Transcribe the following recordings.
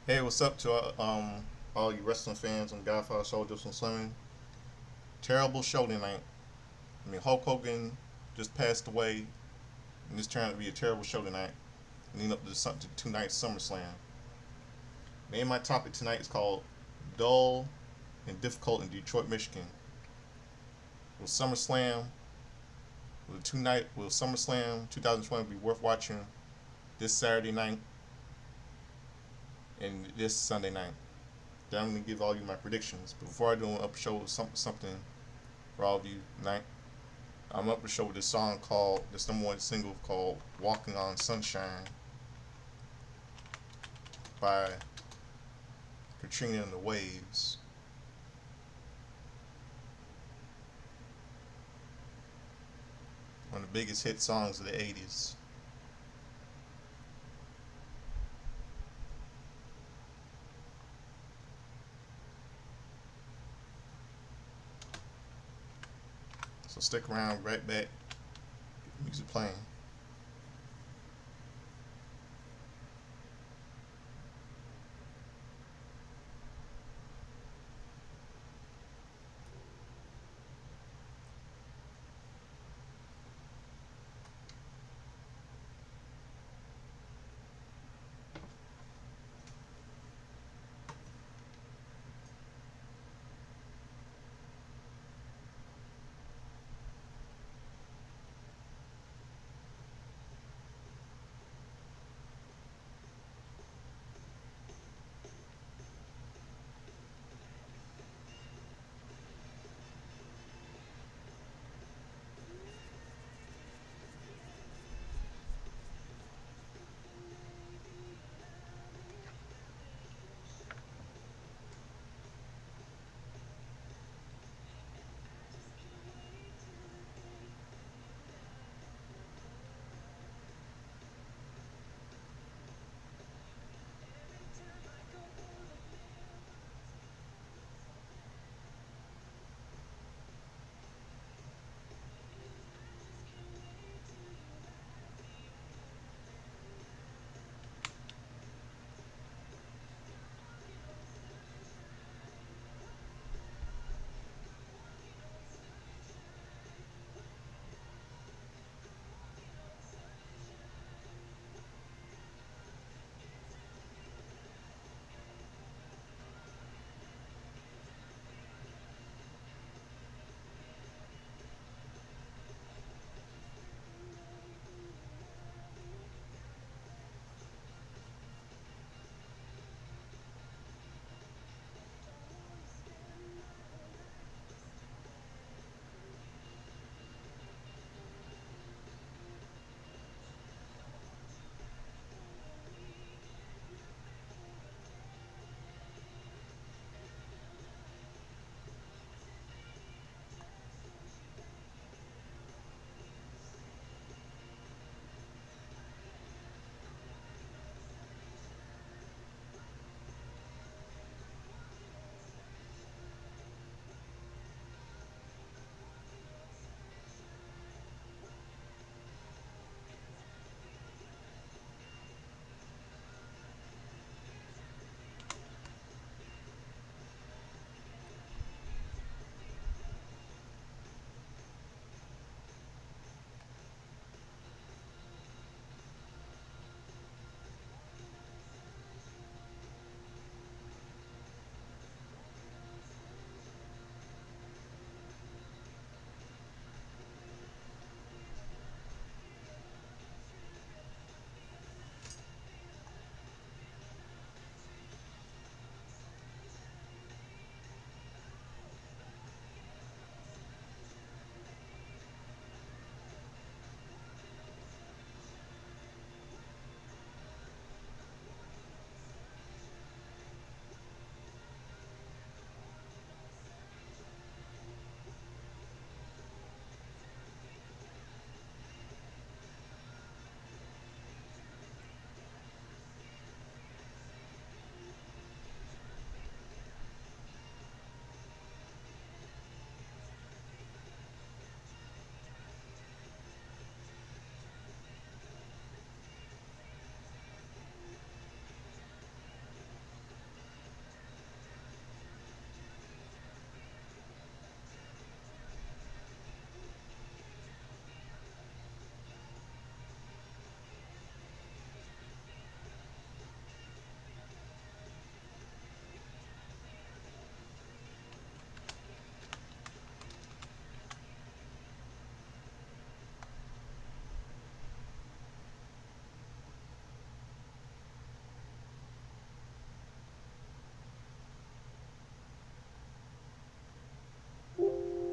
Hey, what's up to all you wrestling fans on Godfather Soldiers and Slimming? Terrible show tonight. I mean, Hulk Hogan just passed away, and this turned out to be a terrible show tonight, leading up to tonight's SummerSlam. Name my topic tonight is called "Dull and Difficult in Detroit, Michigan." Will SummerSlam, will SummerSlam 2020 be worth watching this Saturday night and this Sunday night? Then I'm gonna give all you my predictions. But before I do, I'm up show something for all of you tonight. I'm up to show with this song called this number one single called "Walking on Sunshine" by Katrina and the Waves. One of the biggest hit songs of the '80s. So stick around, right back. Get the music playing.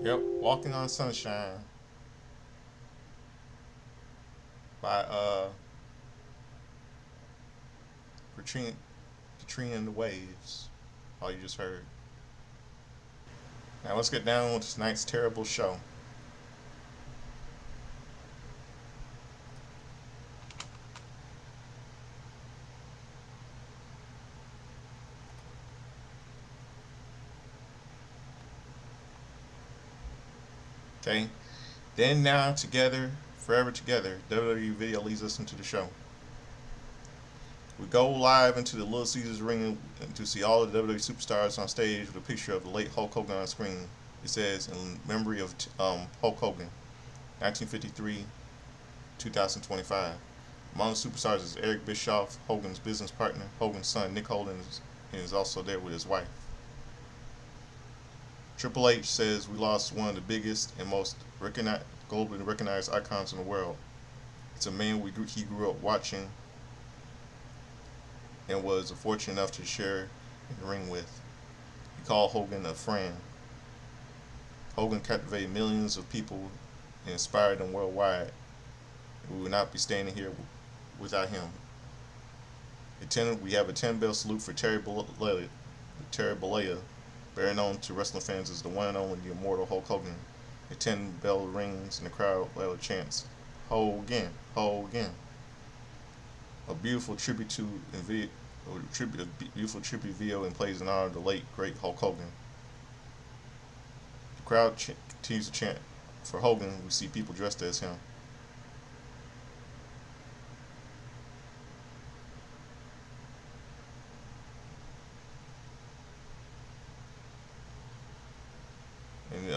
Yep, Walking on Sunshine by Katrina, Katrina and the Waves. All you just heard. Now let's get down with tonight's terrible show. Okay, then now together, forever together. WWE video leads us into the show. We go live into the Little Caesars ring to see all the WWE superstars on stage with a picture of the late Hulk Hogan on screen. It says, in memory of Hulk Hogan, 1953, 2025. Among the superstars is Eric Bischoff, Hogan's business partner. Hogan's son, Nick Hogan, is also there with his wife. Triple H says we lost one of the biggest and most globally recognized icons in the world. It's a man he grew up watching and was fortunate enough to share in the ring with. He called Hogan a friend. Hogan captivated millions of people and inspired them worldwide. We would not be standing here without him. We have a 10-bell salute for Terry Bollea, better known to wrestling fans as the one and only the immortal Hulk Hogan. The 10-bell rings and the crowd loud chants, Hogan, Hogan. A beautiful tribute video and plays in honor of the late great Hulk Hogan. The crowd continues to chant for Hogan. We see people dressed as him. And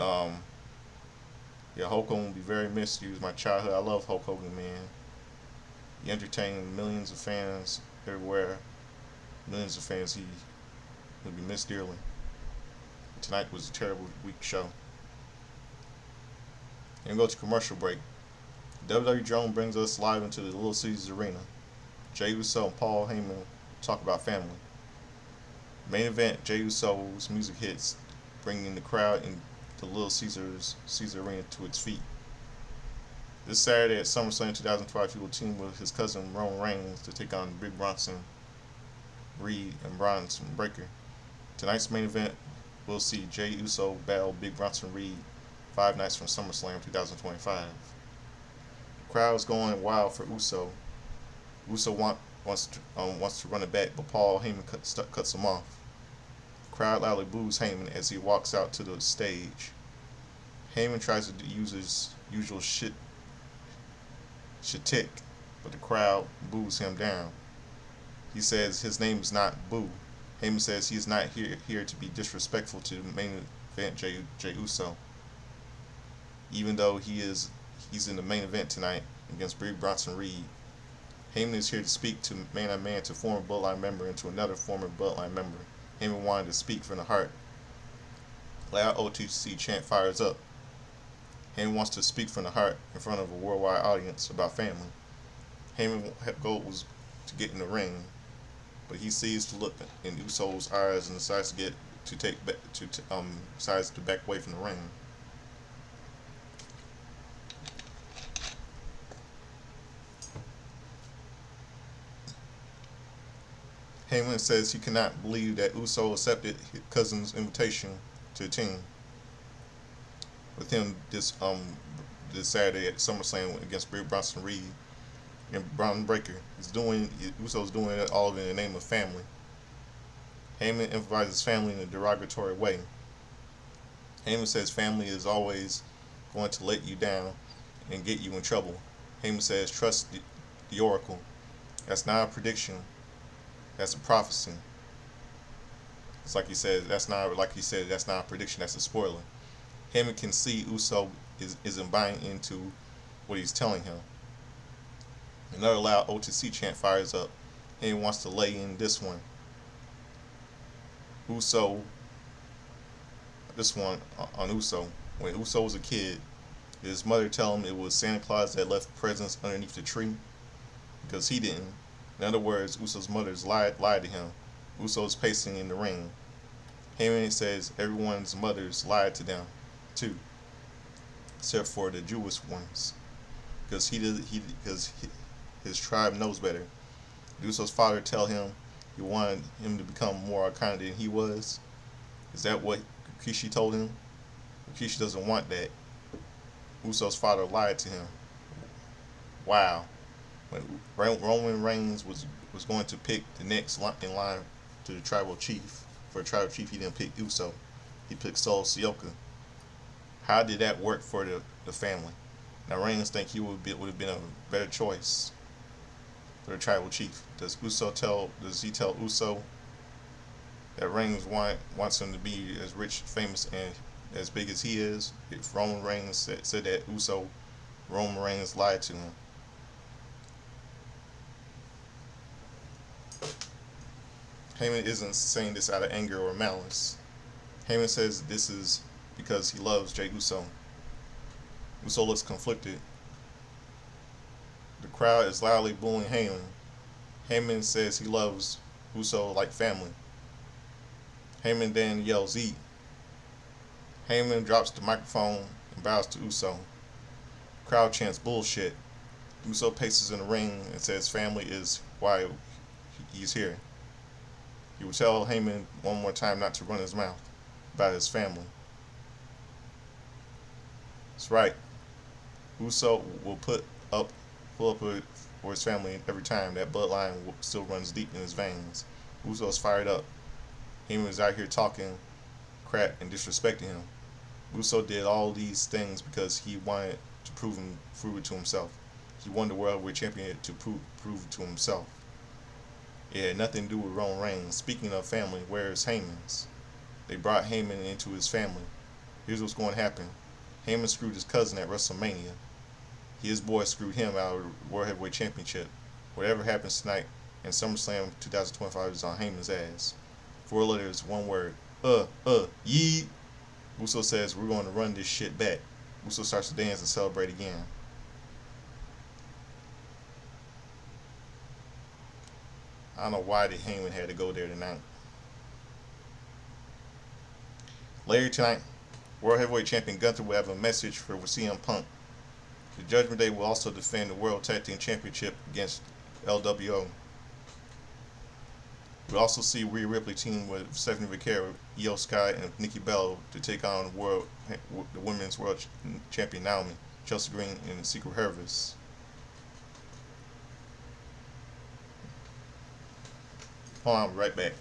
yeah, Hulk Hogan will be very missed. He was my childhood. I love Hulk Hogan, man. He entertained millions of fans everywhere. Millions of fans. He will be missed dearly. Tonight was a terrible week show. And go to commercial break. WWE Drone brings us live into the Little Caesars Arena. Jey Uso and Paul Heyman talk about family. Main event, Jey Uso's music hits, bringing the crowd in the Little Caesars Arena to its feet. This Saturday at SummerSlam 2005, he will team with his cousin Roman Reigns to take on Big Bronson Reed and Bronson Breakker. Tonight's main event, we'll see Jey Uso battle Big Bronson Reed 5 nights from SummerSlam 2025. The crowd is going wild for Uso. Uso wants to run it back, but Paul Heyman cuts him off. The crowd loudly boos Heyman as he walks out to the stage. Heyman tries to use his usual shtick, but the crowd boos him down. He says his name is not Boo. Heyman says he is not here to be disrespectful to the main event, Jey Uso. Even though he's in the main event tonight against Big Bronson Reed. Heyman is here to speak to man-on-man to former Bloodline member and to another former Bloodline member. Heyman wanted to speak from the heart. Loud OTC chant fires up. Heyman wants to speak from the heart in front of a worldwide audience about family. Heyman's goal was to get in the ring, but he sees the look in Uso's eyes and decides to back away from the ring. Heyman says he cannot believe that Uso accepted his cousin's invitation to the team with him this Saturday at SummerSlam against Big Bronson Reed and Bron Breakker. Uso's doing it all in the name of family. Heyman emphasizes family in a derogatory way. Heyman says family is always going to let you down and get you in trouble. Heyman says trust the Oracle. That's not a prediction. That's a prophecy. It's like he said. That's not a prediction. That's a spoiler. Heyman can see Uso isn't buying into what he's telling him. Another loud OTC chant fires up. Heyman wants to lay in this one. This one on Uso. When Uso was a kid, did his mother tell him it was Santa Claus that left presents underneath the tree? Because he didn't. In other words, Uso's mother's lied to him. Uso's pacing in the ring. Heyman says everyone's mothers lied to them, too. except for the Jewish ones, because his tribe knows better. Uso's father tell him he wanted him to become more kind than he was. Is that what Rikishi told him? Rikishi doesn't want that. Uso's father lied to him. Wow. When Roman Reigns was going to pick the next in line to the tribal chief, for the tribal chief, he didn't pick Uso. He picked Solo Sikoa. How did that work for the family? Now Reigns think he would have been a better choice for the tribal chief. Does he tell Uso that Reigns wants him to be as rich, famous, and as big as he is? If Roman Reigns said that Roman Reigns lied to him. Heyman isn't saying this out of anger or malice. Heyman says this is because he loves Jey Uso. Uso looks conflicted. The crowd is loudly booing Heyman. Heyman says he loves Uso like family. Heyman then yells, "Eat." Heyman drops the microphone and bows to Uso. The crowd chants bullshit. Uso paces in the ring and says family is why he's here. He will tell Heyman one more time not to run his mouth about his family. That's right. Uso will pull up for his family every time. That bloodline still runs deep in his veins. Uso's fired up. Heyman is out here talking crap and disrespecting him. Uso did all these things because he wanted to prove it to himself. He won the World Heavyweight Champion to prove it to himself. It had nothing to do with Roman Reigns. Speaking of family, where is Heyman's? They brought Heyman into his family. Here's what's going to happen. Heyman screwed his cousin at WrestleMania. His boy screwed him out of the World Heavyweight Championship. Whatever happens tonight in SummerSlam 2025 is on Heyman's ass. 4 letters, 1 word. Yeet. Uso says, we're going to run this shit back. Uso starts to dance and celebrate again. I don't know why the Heyman had to go there tonight. Later tonight, World Heavyweight Champion Gunther will have a message for CM Punk. The Judgment Day will also defend the World Tag Team Championship against LWO. We'll also see Rhea Ripley team with Stephanie Vaquero, Io Sky, and Nikki Bella to take on the Women's World Champion Naomi, Chelsea Green, and Secret Harvest. Hold on, I'll be right back.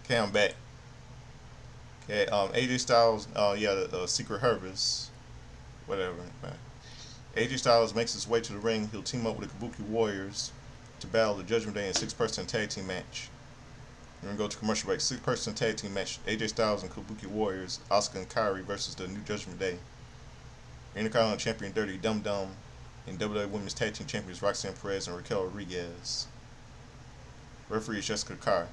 Okay, I'm back. Okay, AJ Styles, the Secret Harvest, whatever. AJ Styles makes his way to the ring. He'll team up with the Kabuki Warriors to battle the Judgment Day in a six-person tag team match. We're gonna go to commercial break. Six-person tag team match: AJ Styles and Kabuki Warriors, Asuka and Kairi versus the New Judgment Day. Intercontinental Champion Dirty Dum Dum and WWE Women's Tag Team Champions Roxanne Perez and Raquel Rodriguez. Referee is Jessica Carr.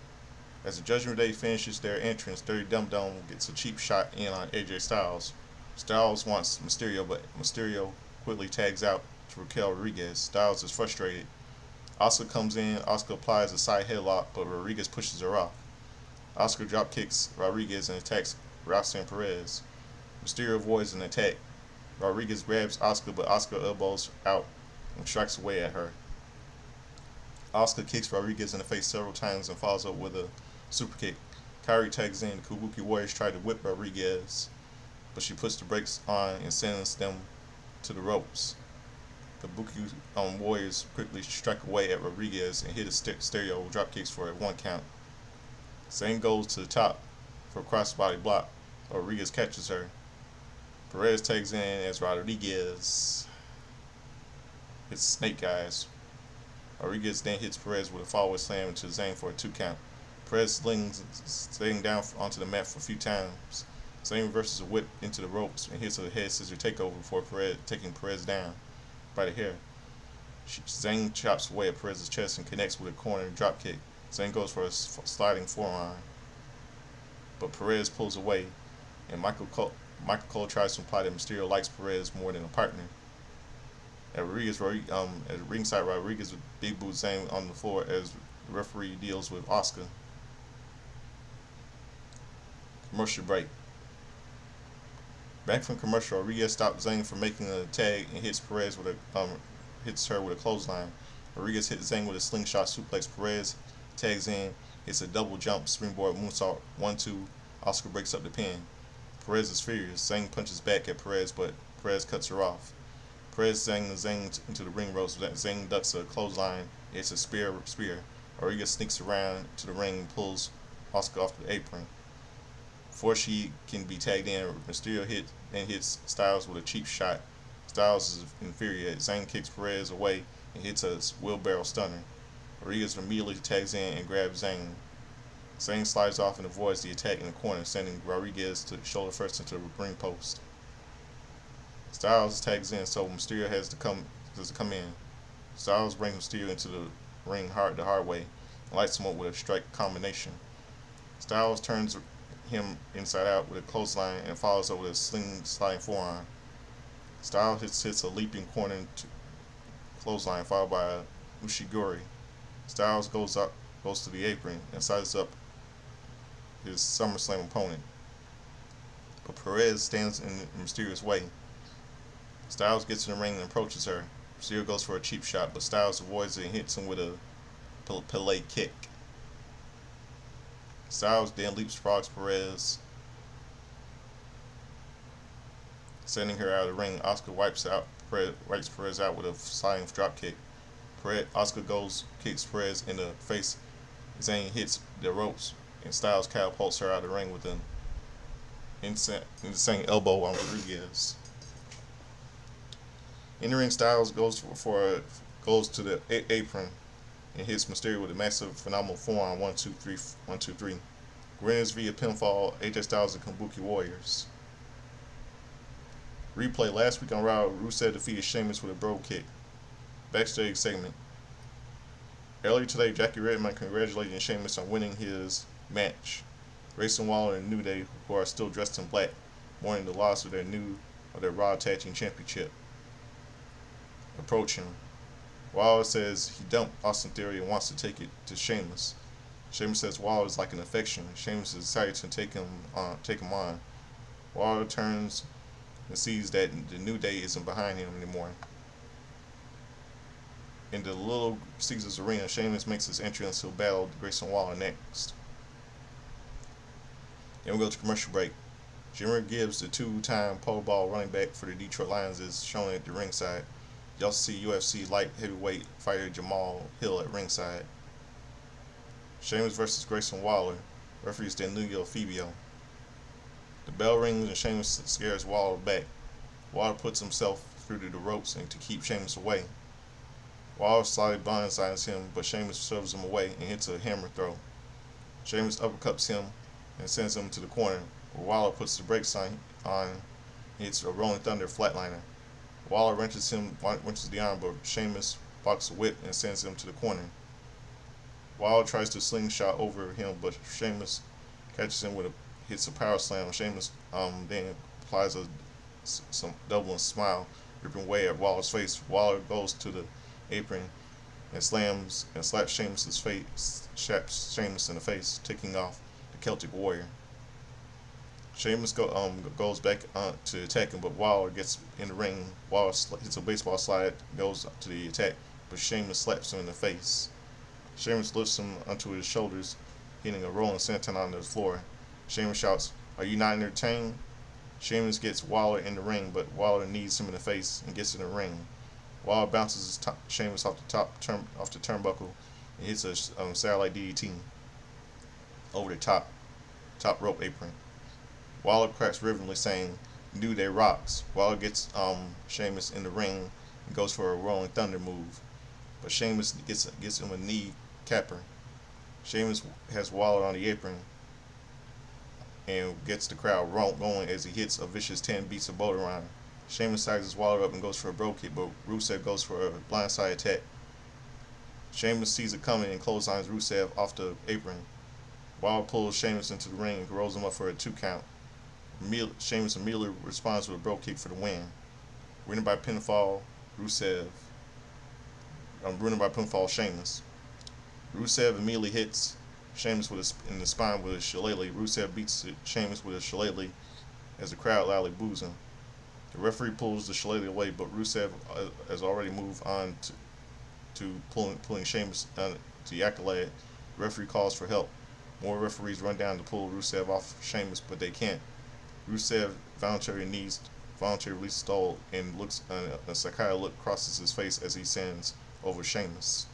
As the Judgment Day finishes their entrance, Dirty Dum Dum gets a cheap shot in on AJ Styles. Styles wants Mysterio, but Mysterio quickly tags out to Raquel Rodriguez. Styles is frustrated. Asuka comes in. Asuka applies a side headlock, but Rodriguez pushes her off. Asuka drop kicks Rodriguez and attacks Roxanne Perez. Mysterio avoids an attack. Rodriguez grabs Asuka, but Asuka elbows out and strikes away at her. Asuka kicks Rodriguez in the face several times and follows up with a super kick. Kairi tags in. The Kabuki Warriors try to whip Rodriguez, but she puts the brakes on and sends them to the ropes. The Kabuki Warriors quickly strike away at Rodriguez and hit a stereo drop kicks for a 1 count. Zane goes to the top for a crossbody block. Rodriguez catches her. Perez tags in as Rodriguez hits Snake Eyes. Rodriguez then hits Perez with a forward slam into Zane for a 2 count. Perez slings Zane down onto the mat for a few times. Zane reverses a whip into the ropes and hits a head scissor takeover before taking Perez down by the hair. Zane chops away at Perez's chest and connects with a corner drop kick. Zane goes for a sliding forearm, but Perez pulls away, and Michael Cole tries to imply that Mysterio likes Perez more than a partner. At ringside, Rodriguez with big boot Zane on the floor as the referee deals with Asuka. Commercial break. Back from commercial, Rodriguez stops Zane from making a tag and hits her with a clothesline. Rodriguez hits Zane with a slingshot suplex. Perez tags in, hits a double jump springboard moonsault 1-2. Asuka breaks up the pin. Perez is furious. Zane punches back at Perez, but Perez cuts her off. Perez zangs Zane into the ring ropes. Zane ducks a clothesline. It's a spear. Rodriguez sneaks around to the ring and pulls Asuka off the apron. Before she can be tagged in, Mysterio hits Styles with a cheap shot. Styles is infuriated. Zane kicks Perez away and hits a wheelbarrow stunner. Rodriguez immediately tags in and grabs Zane. Zane slides off and avoids the attack in the corner, sending Rodriguez to shoulder first into the ring post. Styles tags in, so Mysterio has to come in. Styles brings Mysterio into the ring the hard way and lights him up with a strike combination. Styles turns him inside out with a clothesline and follows up with a sliding forearm. Styles hits a leaping corner clothesline followed by a Ushiguri. Styles goes to the apron and sizes up his SummerSlam opponent, but Perez stands in Mysterio's way. Styles gets in the ring and approaches her. Mysterio goes for a cheap shot, but Styles avoids it and hits him with a Pele kick. Styles then leapfrogs Perez, sending her out of the ring. Asuka wipes Perez out with a sliding drop kick. Asuka kicks Perez in the face. Zane hits the ropes, and Styles catapults her out of the ring with an insane elbow on Rodriguez. In the ring, Styles goes to the apron and hits Mysterio with a massive phenomenal forearm 1-2-3. Winners via pinfall, AJ Styles and Kabuki Warriors. Replay: last week on Raw, Rusev defeated Sheamus with a bro kick. Backstage segment. Earlier today, Jackie Redmond congratulated Sheamus on winning his match. Grayson Waller and New Day, who are still dressed in black, mourning the loss of their Raw Tag Team Championship, approach him. Waller says he dumped Austin Theory and wants to take it to Sheamus. Sheamus says Waller is like an affection. Sheamus is excited to take him on. Waller turns and sees that the New Day isn't behind him anymore. In the Little Caesars Arena, Sheamus makes his entrance. He'll battle Grayson Waller next. Then we go to commercial break. Jimmer Gibbs, the two-time Pro Bowl running back for the Detroit Lions, is shown at the ringside. You also see UFC light heavyweight fighter Jamal Hill at ringside. Sheamus versus Grayson Waller. Referees Danilo Fibio. The bell rings and Sheamus scares Waller back. Waller puts himself through the ropes and to keep Sheamus away. Waller slightly blindsides him, but Sheamus shoves him away and hits a hammer throw. Sheamus uppercuts him and sends him to the corner, where Waller puts the brakes on and hits a Rolling Thunder flatliner. Waller wrenches the arm, but Sheamus blocks a whip and sends him to the corner. Waller tries to slingshot over him, but Sheamus catches him hits a power slam. Sheamus then applies some doubling smile, ripping away at Waller's face. Waller goes to the apron and slaps Sheamus in the face, taking off the Celtic Warrior. Sheamus goes back to attack him, but Waller gets in the ring. Waller hits a baseball slide, goes to the attack, but Sheamus slaps him in the face. Sheamus lifts him onto his shoulders, hitting a rolling senton on the floor. Sheamus shouts, "Are you not entertained?" Sheamus gets Waller in the ring, but Waller knees him in the face and gets in the ring. Waller bounces Sheamus off the turnbuckle and hits a satellite DDT over the top rope apron. Waller cracks rhythmically, saying, "New Day rocks." Waller gets Sheamus in the ring and goes for a Rolling Thunder move, but Sheamus gets him a knee capper. Sheamus has Waller on the apron and gets the crowd going as he hits a vicious 10 beats of Boulder Rhyme. Sheamus sizes Waller up and goes for a bro kick, but Rusev goes for a blindside attack. Sheamus sees it coming and clotheslines Rusev off the apron. Waller pulls Sheamus into the ring and rolls him up for a 2 count. Sheamus immediately responds with a bro kick for the win. Winning by pinfall, Sheamus. Rusev immediately hits Sheamus in the spine with a shillelagh. Rusev beats Sheamus with a shillelagh as the crowd loudly boos him. The referee pulls the shillelagh away, but Rusev has already moved on to pulling Sheamus to the accolade. The referee calls for help. More referees run down to pull Rusev off Sheamus, but they can't. Rusev voluntarily releases Stoll and looks a psychotic look crosses his face as he sends over Sheamus.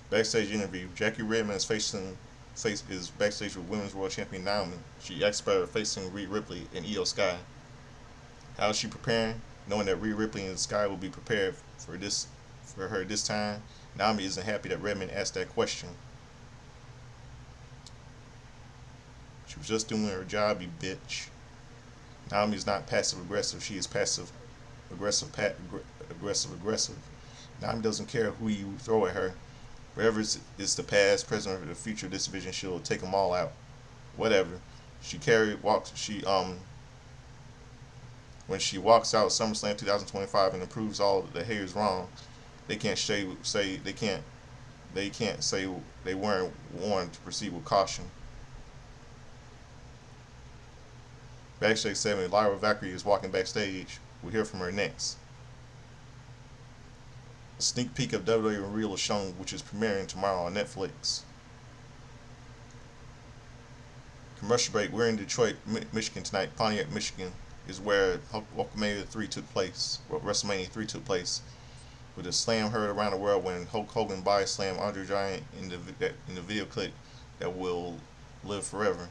Backstage interview. Jackie Redmond is backstage with Women's World Champion Naomi. She asks about facing Rhea Ripley and Io Sky. How is she preparing? Knowing that Rhea Ripley and Sky will be prepared for her this time, Naomi isn't happy that Redmond asked that question. She was just doing her job, you bitch. Naomi is not passive aggressive. She is passive aggressive. Naomi doesn't care who you throw at her. Wherever it's the past, present, or the future of this division, she'll take them all out. Whatever. When she walks out SummerSlam 2025 and proves all the haters wrong, they can't say they weren't warned to proceed with caution. Backstage segment. Lyra Valkyrie is walking backstage. We'll hear from her next. A sneak peek of WWE Real is shown, which is premiering tomorrow on Netflix. Commercial break. We're in Detroit, Michigan tonight. Pontiac, Michigan is where WrestleMania 3 took place. With a slam heard around the world when Hulk Hogan body slammed Andre Giant in the video clip that will live forever.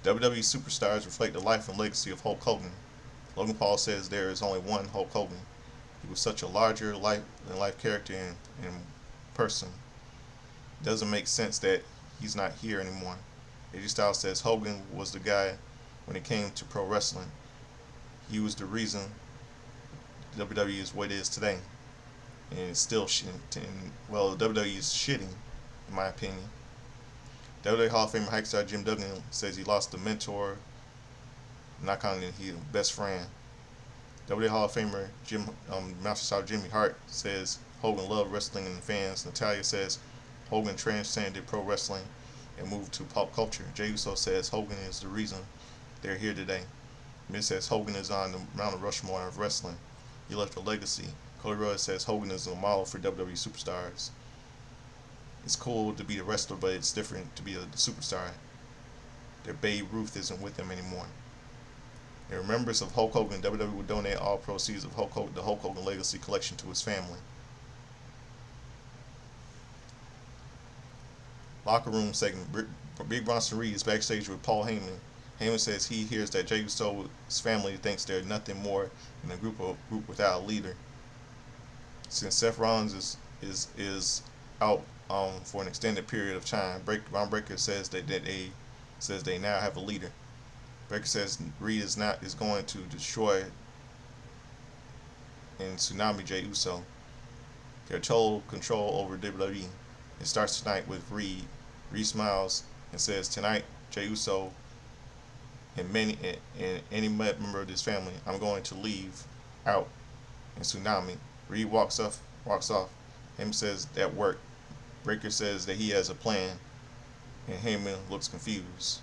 WWE superstars reflect the life and legacy of Hulk Hogan. Logan Paul says there is only one Hulk Hogan. He was such a larger life character in person. It doesn't make sense that he's not here anymore. AJ Styles says Hogan was the guy when it came to pro wrestling. He was the reason WWE is what it is today. And it's still WWE is shitting, in my opinion. WWE Hall of Famer Hike Star Jim Duggan says he lost a mentor, not calling his best friend. WWE Hall of Famer Master Star Jimmy Hart says Hogan loved wrestling and fans. Natalia says Hogan transcended pro wrestling and moved to pop culture. Jey Uso says Hogan is the reason they're here today. Miz says Hogan is on the Mount Rushmore of wrestling. He left a legacy. Cody Rhodes says Hogan is a model for WWE superstars. It's cool to be a wrestler, but it's different to be a superstar. Their Babe Ruth isn't with them anymore. In remembrance of Hulk Hogan, WWE will donate all proceeds of the Hulk Hogan Legacy Collection to his family. Locker room segment. Big Bronson Reed is backstage with Paul Heyman. Heyman says he hears that Jey Uso's family thinks they're nothing more than a group without a leader. Since Seth Rollins is out for an extended period of time, Ron Breakker says they now have a leader. Breakker says Reed is going to destroy and tsunami Jey Uso. Their total control over WWE. It starts tonight with Reed. Reed smiles and says, "Tonight, Jey Uso and any member of this family, I'm going to leave out in tsunami." Reed walks off. Heyman says that worked. Breakker says that he has a plan, and Heyman looks confused.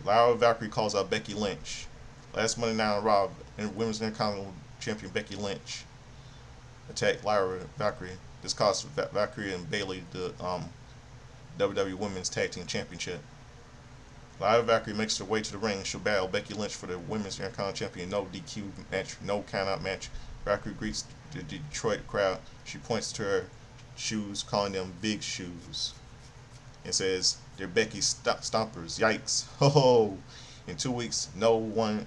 Lyra Valkyrie calls out Becky Lynch. Last Monday Night on Raw, Women's Intercontinental Champion Becky Lynch attacked Lyra Valkyrie. This cost Valkyrie and Bayley the WWE Women's Tag Team Championship. Lyra Valkyrie makes her way to the ring. She'll battle Becky Lynch for the Women's Intercontinental Champion. No DQ match, no count-out match. Valkyrie greets the Detroit crowd. She points to her shoes, calling them big shoes, and says, "They're Becky's stompers." Yikes! Ho ho! In 2 weeks, no 1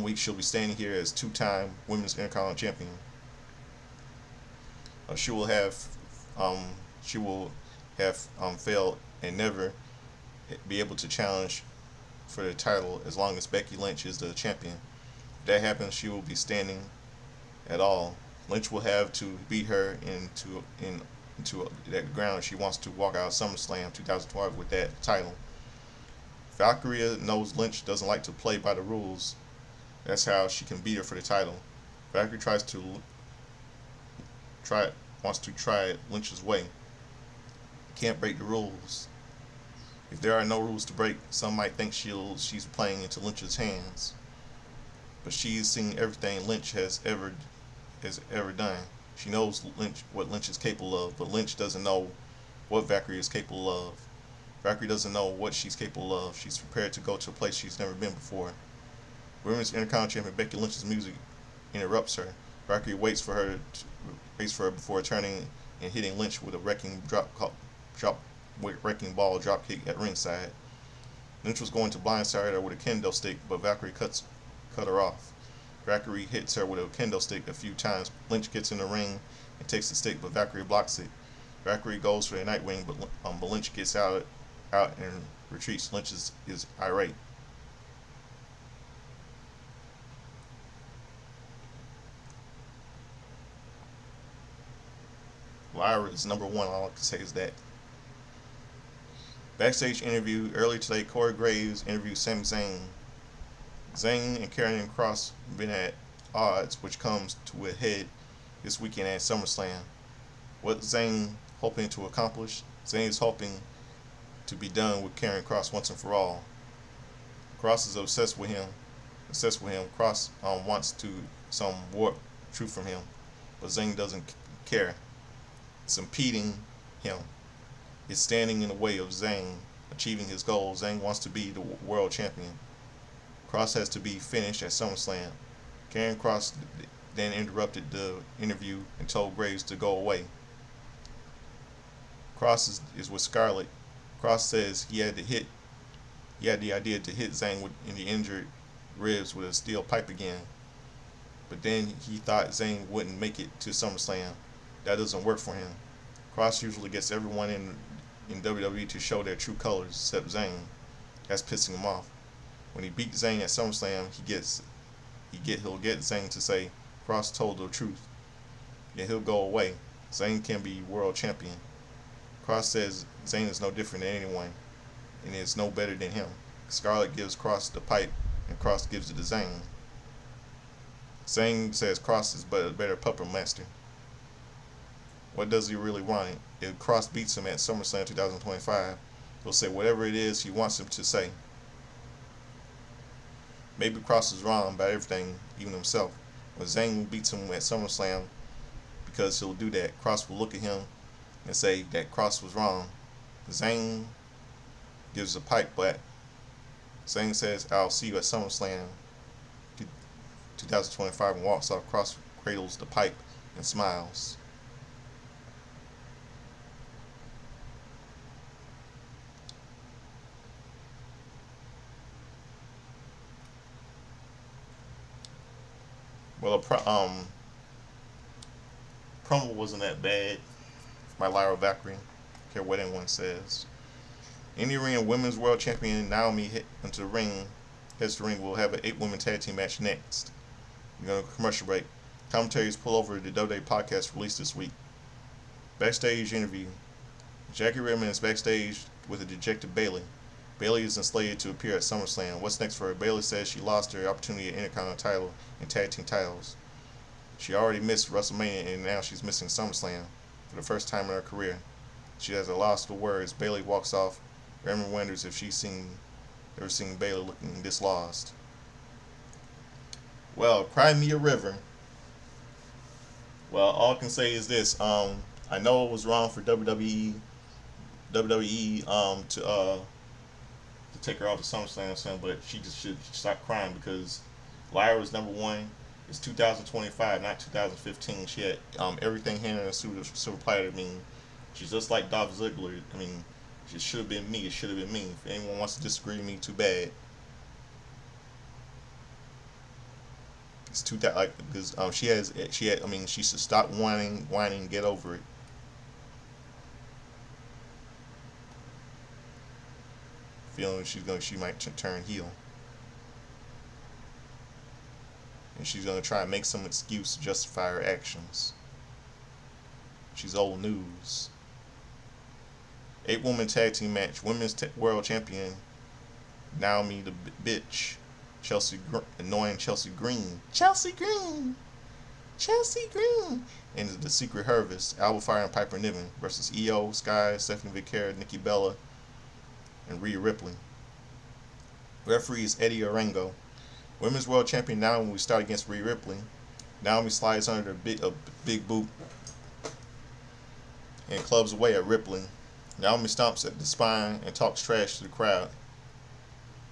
week, she'll be standing here as two-time Women's Intercontinental Champion. She will have failed and never be able to challenge for the title as long as Becky Lynch is the champion. If that happens, she will be standing at all. Lynch will have to beat her into that ground if she wants to walk out of SummerSlam 2012 with that title. Valkyria knows Lynch doesn't like to play by the rules. That's how she can beat her for the title. Valkyrie wants to try it Lynch's way. Can't break the rules. If there are no rules to break, some might think she's playing into Lynch's hands. But she's seen everything Lynch has ever done. She knows what Lynch is capable of, but Lynch doesn't know what Valkyrie is capable of. Valkyrie doesn't know what she's capable of. She's prepared to go to a place she's never been before. Women's Intercontinental Champion Becky Lynch's music interrupts her. Valkyrie waits for her before turning and hitting Lynch with a wrecking ball drop kick at ringside. Lynch was going to blindside her with a kendo stick, but Valkyrie cut her off. Valkyrie hits her with a kendo stick a few times. Lynch gets in the ring and takes the stick, but Valkyrie blocks it. Valkyrie goes for the Nightwing, but Lynch gets out and retreats. Lynch is irate. Lyra is number one. All I can say is that. Backstage interview earlier today. Corey Graves interviewed Sami Zayn. Zayn and Karrion Kross have been at odds, which comes to a head this weekend at SummerSlam. What Zayn hoping to accomplish? Zayn is hoping to be done with Karrion Kross once and for all. Kross is obsessed with him. Kross wants some warp truth from him, but Zayn doesn't care. It's impeding him. It's standing in the way of Zayn achieving his goals. Zayn wants to be the world champion. Kross has to be finished at SummerSlam. Karrion Kross then interrupted the interview and told Graves to go away. Kross is with Scarlett. Kross says he had the idea to hit Zayn in the injured ribs with a steel pipe again. But then he thought Zayn wouldn't make it to SummerSlam. That doesn't work for him. Kross usually gets everyone in WWE to show their true colors except Zayn. That's pissing him off. When he beats Zayn at SummerSlam, he'll get Zayn to say Kross told the truth. Then he'll go away. Zayn can be world champion. Kross says Zayn is no different than anyone and is no better than him. Scarlett gives Kross the pipe and Kross gives it to Zayn. Zayn says Kross is but a better puppet master. What does he really want? If Kross beats him at SummerSlam 2025, he'll say whatever it is he wants him to say. Maybe Kross is wrong about everything, even himself. When Zayn beats him at SummerSlam, because he'll do that, Kross will look at him and say that Kross was wrong. Zayn gives a pipe back. Zayn says, "I'll see you at SummerSlam 2025," and walks off. Kross cradles the pipe and smiles. Well, promo wasn't that bad by Lyra Valkyrie. Care what anyone says. Any ring women's world champion Naomi hit into the ring, heads to the ring, will have an 8-woman tag team match next. We're going to commercial break. Commentaries pull over the WWE podcast released this week. Backstage interview. Jackie Redmond is backstage with a dejected Bayley. Bayley is slated to appear at SummerSlam. What's next for her? Bayley says she lost her opportunity at Intercontinental title and tag team titles. She already missed WrestleMania and now she's missing SummerSlam for the first time in her career. She has a loss for words. Bayley walks off. Redmond wonders if she's ever seen Bayley looking this lost. Well, cry me a river. Well, all I can say is this. I know it was wrong for WWE to take her off the SummerSlam, but she just should stop crying because Lyra was number one. It's 2025, not 2015. She had everything handed in a silver platter. I mean, she's just like Dolph Ziggler. I mean, it should have been me. It should have been me. If anyone wants to disagree with me, too bad. It's too like because she had. I mean, she should stop whining, and get over it. Feeling she might turn heel, and she's gonna try and make some excuse to justify her actions. She's old news. 8-woman tag team match. Women's world champion Naomi the bitch, annoying Chelsea Green, and the Secret Harvest, Alba Fire and Piper Niven versus Io, Sky, Stephanie McCare, Nikki Bella, and Rhea Ripley. Referee is Eddie Orengo. Women's world champion Naomi will start against Rhea Ripley. Naomi slides under a big boot and clubs away at Ripley. Naomi stomps at the spine and talks trash to the crowd.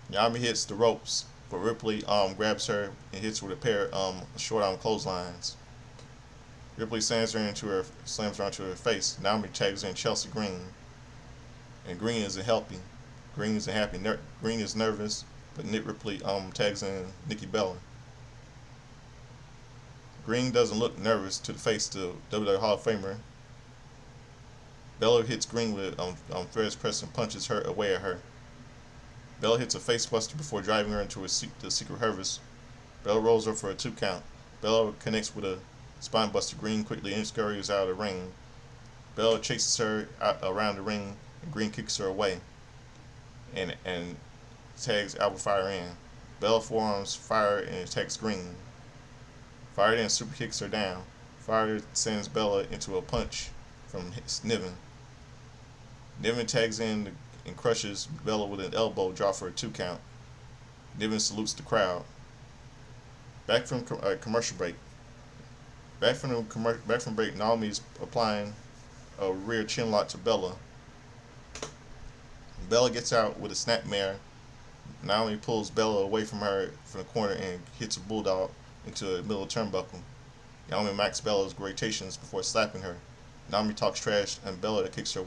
Naomi hits the ropes, but Ripley grabs her and hits her with a pair of short arm clotheslines. Ripley slams her onto her face. Naomi tags in Chelsea Green, and Green isn't happy. Green is nervous, but Nick Ripley tags in Nikki Bella. Green doesn't look nervous to the face to WWE Hall of Famer. Bella hits Green with Threads press and punches her away at her. Bella hits a facebuster before driving her into the Secret Harvest. Bella rolls her for a 2 count. Bella connects with a spinebuster. Green quickly scurries out of the ring. Bella chases her around the ring, and Green kicks her away and tags Alba Fire in. Bella forearms Fire and attacks Green. Fire then super kicks her down. Fire sends Bella into a punch from Niven. Niven tags in and crushes Bella with an elbow drop for a 2 count. Niven salutes the crowd. Back from commercial break. Back from break, Naomi's applying a rear chin lock to Bella. Bella gets out with a snapmare. Naomi pulls Bella away from her from the corner and hits a bulldog into the middle of the turnbuckle. Naomi mocks Bella's gradations before slapping her. Naomi talks trash and Bella kicks her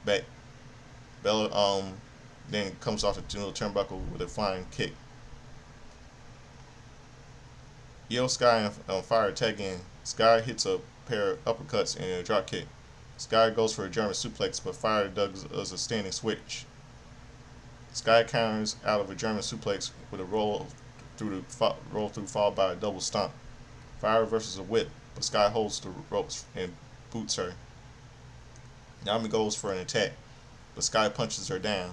back. Bella then comes off the middle turnbuckle with a flying kick. Io, Sky, and Fire tag in. Sky hits a pair of uppercuts and a drop kick. Sky goes for a German suplex, but Fire does a standing switch. Sky counters out of a German suplex with a roll through followed by a double stomp. Fire reverses a whip, but Sky holds the ropes and boots her. Naomi goes for an attack, but Sky punches her down.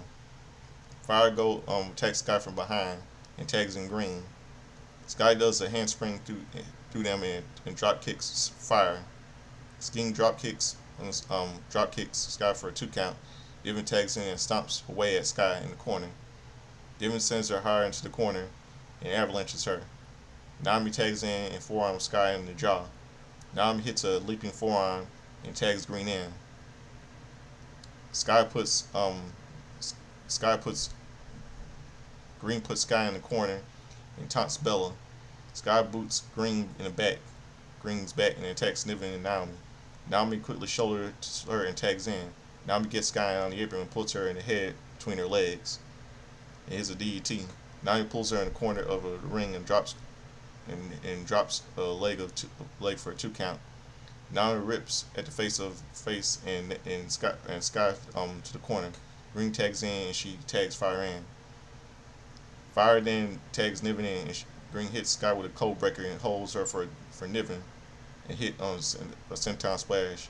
Fire attacks Sky from behind and tags in Green. Sky does a handspring through them and drop kicks Fire. Sting drop kicks Sky for a 2 count. Niven tags in and stomps away at Sky in the corner. Niven sends her higher into the corner and avalanches her. Naomi tags in and forearms Sky in the jaw. Naomi hits a leaping forearm and tags Green in. Green puts Sky in the corner and taunts Bella. Sky boots Green in the back. Green's back and attacks Niven and Naomi. Naomi quickly shoulders her and tags in. Naomi gets Sky on the apron and puts her in the head between her legs. And here's a DDT. Naomi pulls her in the corner of the ring and drops and drops a leg for a 2 count. Nana rips at the face and Sky to the corner. Green tags in and she tags Fire in. Fire then tags Niven in and Green hits Sky with a cold breaker and holds her for Niven and hit on a senton splash.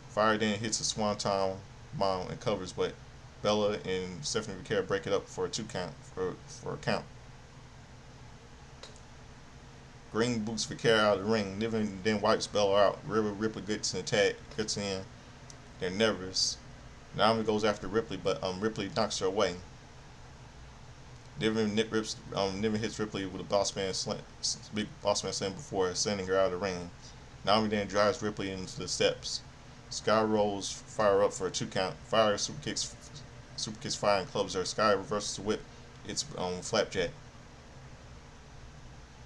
Fire then hits a swanton bomb and covers, but Bella and Stephanie Vaquera break it up for a 2 count for a count. Green boots Vaquera out of the ring. Niven then wipes Bella out. Ripley gets in the tag, gets in. They're nervous. Naomi goes after Ripley, but Ripley knocks her away. Niven hits Ripley with a big boss man slam before sending her out of the ring. Naomi then drives Ripley into the steps. Sky rolls Fire up for a 2 count. Fire super kicks Fire and clubs her. Sky reverses the whip. It's flapjack.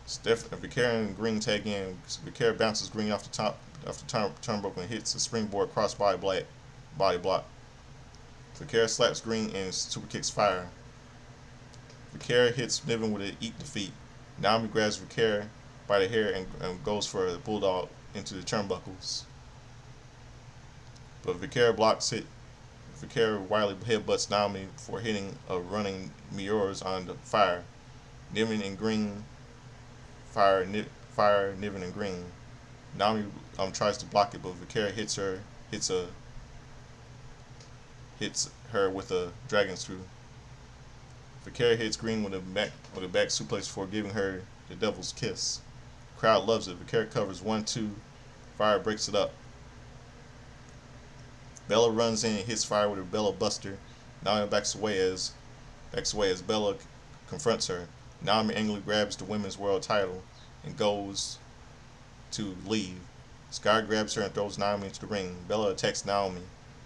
Vaquera and Green tag in. Vaquera bounces Green off the turnbuckle and hits a springboard cross body block. Vaquera slaps Green and super kicks Fire. Vaquera hits Niven with an eat defeat. Naomi grabs Vaquera by the hair and goes for a bulldog into the turnbuckles. But Vaquera blocks it. Vaquera wildly headbutts Naomi before hitting a running Miura's on the Fire. Niven and Green Fire, Niven and Green. Naomi tries to block it, but Vaquera hits her with a dragon screw. Vaquera hits Green with a back suplex before giving her the devil's kiss. Crowd loves it. Vaquera covers 1-2. Fire breaks it up. Bella runs in and hits Fire with a Bella Buster. Naomi backs away as Bella confronts her. Naomi angrily grabs the women's world title and goes to leave. Sky grabs her and throws Naomi into the ring. Bella attacks Naomi,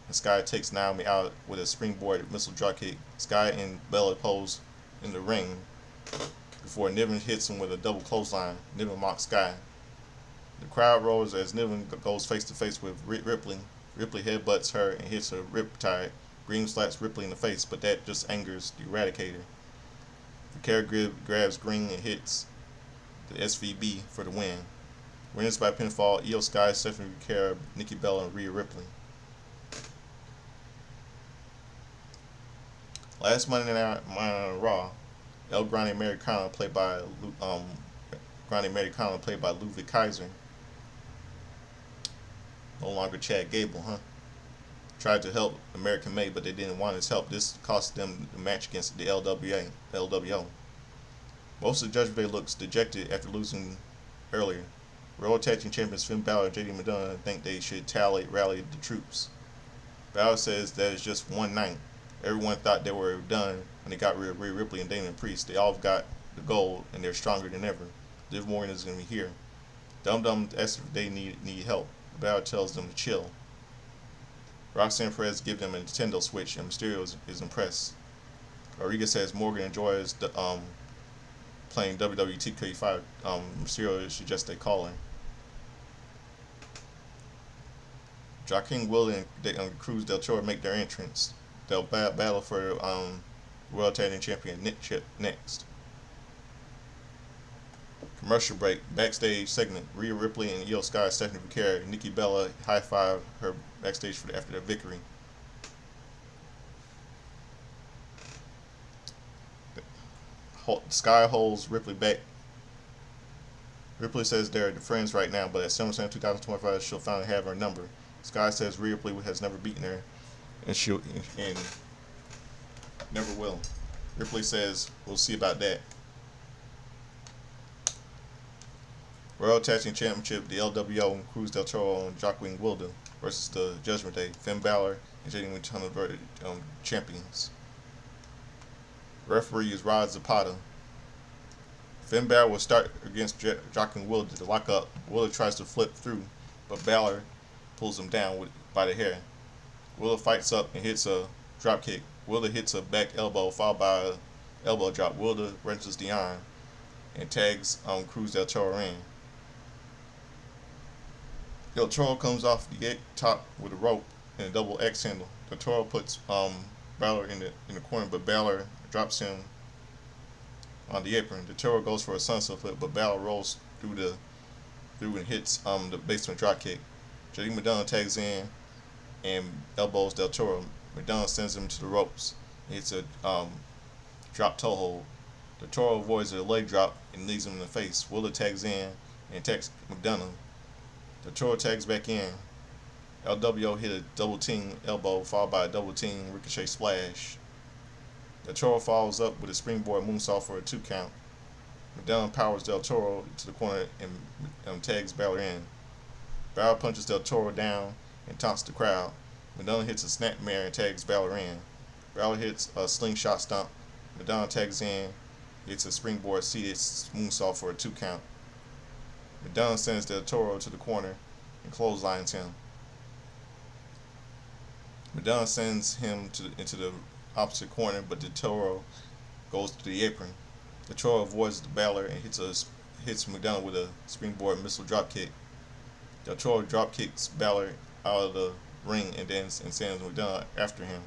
and Sky takes Naomi out with a springboard missile dropkick. Sky and Bella pose in the ring before Niven hits him with a double clothesline. Niven mocks Sky. The crowd roars as Niven goes face to face with Ripley. Ripley headbutts her and hits her riptide. Green slaps Ripley in the face, but that just angers the Eradicator. Vaquera grabs Green and hits the SVB for the win. Winners by pinfall: Io Sky, Stephanie Vaquera, Nikki Bella, and Rhea Ripley. Last Monday Night Raw, El Grande Americano, played by Ludwig Kaiser. No longer Chad Gable, huh? Tried to help American May, but they didn't want his help. This cost them the match against the LWO. Most of the Judgment Day looks dejected after losing earlier. World Tag Team Champions Finn Balor and JD Madonna think they should rally the troops. Balor says that it's just one night. Everyone thought they were done when they got rid of Rhea Ripley and Damian Priest. They all got the gold and they're stronger than ever. Liv Morgan is going to be here. Dum Dum asks if they need help. Balor tells them to chill. Roxanne Perez gives them a Nintendo Switch and Mysterio is impressed. Rodriguez says Morgan enjoys playing WWE 2K5. Mysterio suggests they call her. Joaquin Wilde and Cruz del Toro make their entrance. They'll battle for World Tag Team Championship next. Commercial break. Backstage segment. Rhea Ripley and Io Sky, Stephanie Vaquera, Nikki Bella high five her backstage after their victory. Sky holds Ripley back. Ripley says they're friends right now, but at SummerSlam 2025 she'll finally have her number. Sky says Rhea Ripley has never beaten her, and never will. Ripley says we'll see about that. World Tag Team Championship, the LWO, Cruz del Toro and Joaquin Wilde versus the Judgment Day, Finn Balor and JD Madonna champions. Referee is Rod Zapata. Finn Balor will start against Joaquin Wilde to lock up. Wilde tries to flip through, but Balor pulls him down by the hair. Wilde fights up and hits a drop kick. Wilde hits a back elbow followed by an elbow drop. Wilde wrenches the arm and tags Cruz del Toro in. Del Toro comes off the top with a rope and a double X handle. Del Toro puts Balor in the corner, but Balor drops him on the apron. The Toro goes for a sunset flip, but Balor rolls through and hits the basement drop kick. JD McDonough tags in and elbows Del Toro. McDonough sends him to the ropes. It's a drop toe hold. Del Toro avoids a leg drop and leaves him in the face. Wheeler tags in and attacks McDonough. Del Toro tags back in. LWO hit a double team elbow followed by a double team ricochet splash. Del Toro follows up with a springboard moonsault for a 2 count. McDonough powers Del Toro to the corner and tags Balor in. Balor punches Del Toro down and taunts the crowd. McDonough hits a snapmare and tags Balor in. Balor hits a slingshot stomp. McDonough tags in, hits a springboard seated moonsault for a 2 count. McDonough sends Del Toro to the corner and clotheslines him. McDonough sends him into the opposite corner, but Del Toro goes to the apron. Del Toro avoids the Balor and hits McDonough with a springboard missile dropkick. Del Toro dropkicks Balor out of the ring and sends McDonough after him.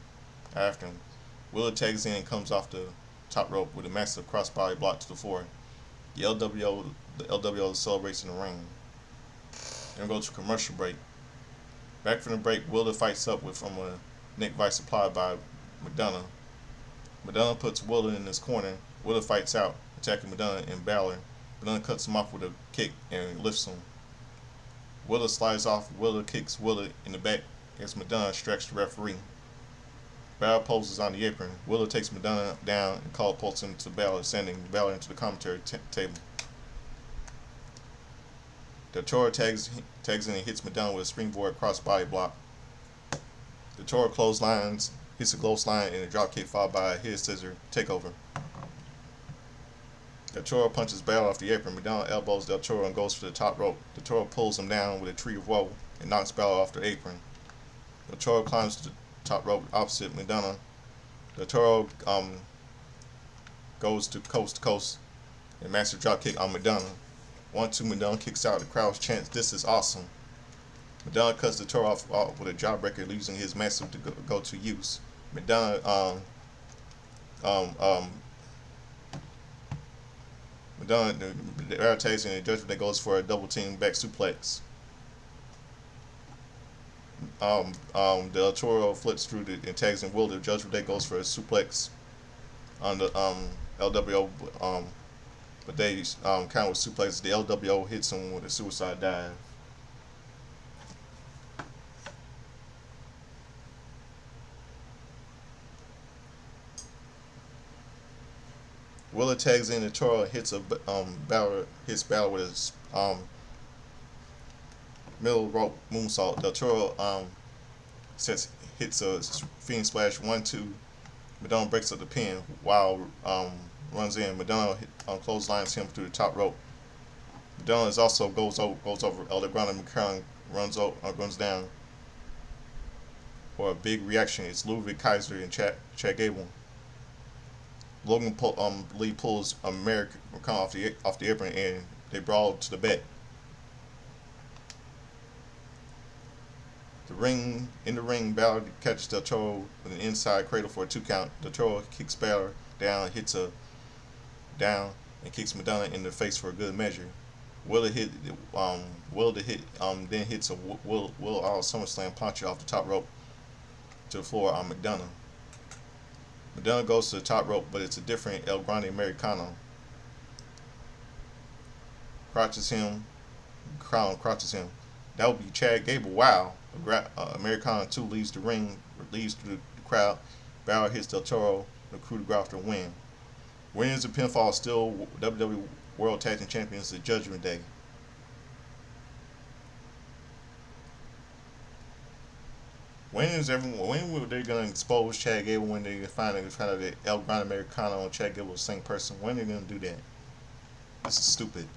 Wheeler tags in and comes off the top rope with a massive crossbody block to the floor. The LWO celebrates in the ring. Then we go to commercial break. Back from the break, Wheeler fights up from a neck vice applied by McDonough. McDonough puts Wheeler in his corner. Wheeler fights out, attacking McDonough and Balor. McDonough cuts him off with a kick and lifts him. Wheeler slides off. Wheeler kicks Wheeler in the back as McDonough distracts the referee. Balor poses on the apron. Wheeler takes McDonough down and catapults him to Balor, sending Balor into the commentary table. Del Toro tags in and hits McDonough with a springboard crossbody block. Del Toro clotheslines, hits a clothesline and a dropkick followed by a head scissor takeover. Del Toro punches Balor off the apron. McDonough elbows Del Toro and goes for the top rope. Del Toro pulls him down with a tree of woe and knocks Balor off the apron. Del Toro climbs to the top rope opposite McDonough. Del Toro goes to coast and master dropkick on McDonough. 1-2 McDonough kicks out. The crowd chants, "This is awesome." McDonough cuts Del Toro off with a jawbreaker, using his massive go-to use. McDonough the advertising and judgment that goes for a double team back suplex. Del Toro flips through and tags in Wheeler. Judgment Day goes for a suplex on the LWO, but they count with suplexes. The LWO hits him with a suicide dive. Wheeler tags in. The Toro hits Balor with a middle rope moonsault. Del Toro hits a fiend splash 1-2. McDonough breaks up the pin while runs in. McDonough clotheslines him through the top rope. McDonough also goes over El Grande McCown runs down for a big reaction. It's Ludwig Kaiser and Chad Gable. Logan Lee pulls American McCown off the apron and they brawl to the back. In the ring, Balor catches Del Toro with an inside cradle for a 2 count. Del Toro kicks Balor down, kicks McDonough in the face for a good measure. Wheeler hits a Will SummerSlam punch off the top rope to the floor on McDonough. McDonough goes to the top rope, but it's a different El Grande Americano. Crotches him. That would be Chad Gable. Wow. Americano 2 leaves the ring, leaves through the crowd. Balor hits Del Toro, the coup de grace to win. Winners of pinfall still WWE World Tag Team Champions at Judgment Day. When were they gonna expose Chad Gable when they find out that El Grande Americano and Chad Gable are the same person? When are they gonna do that? This is stupid.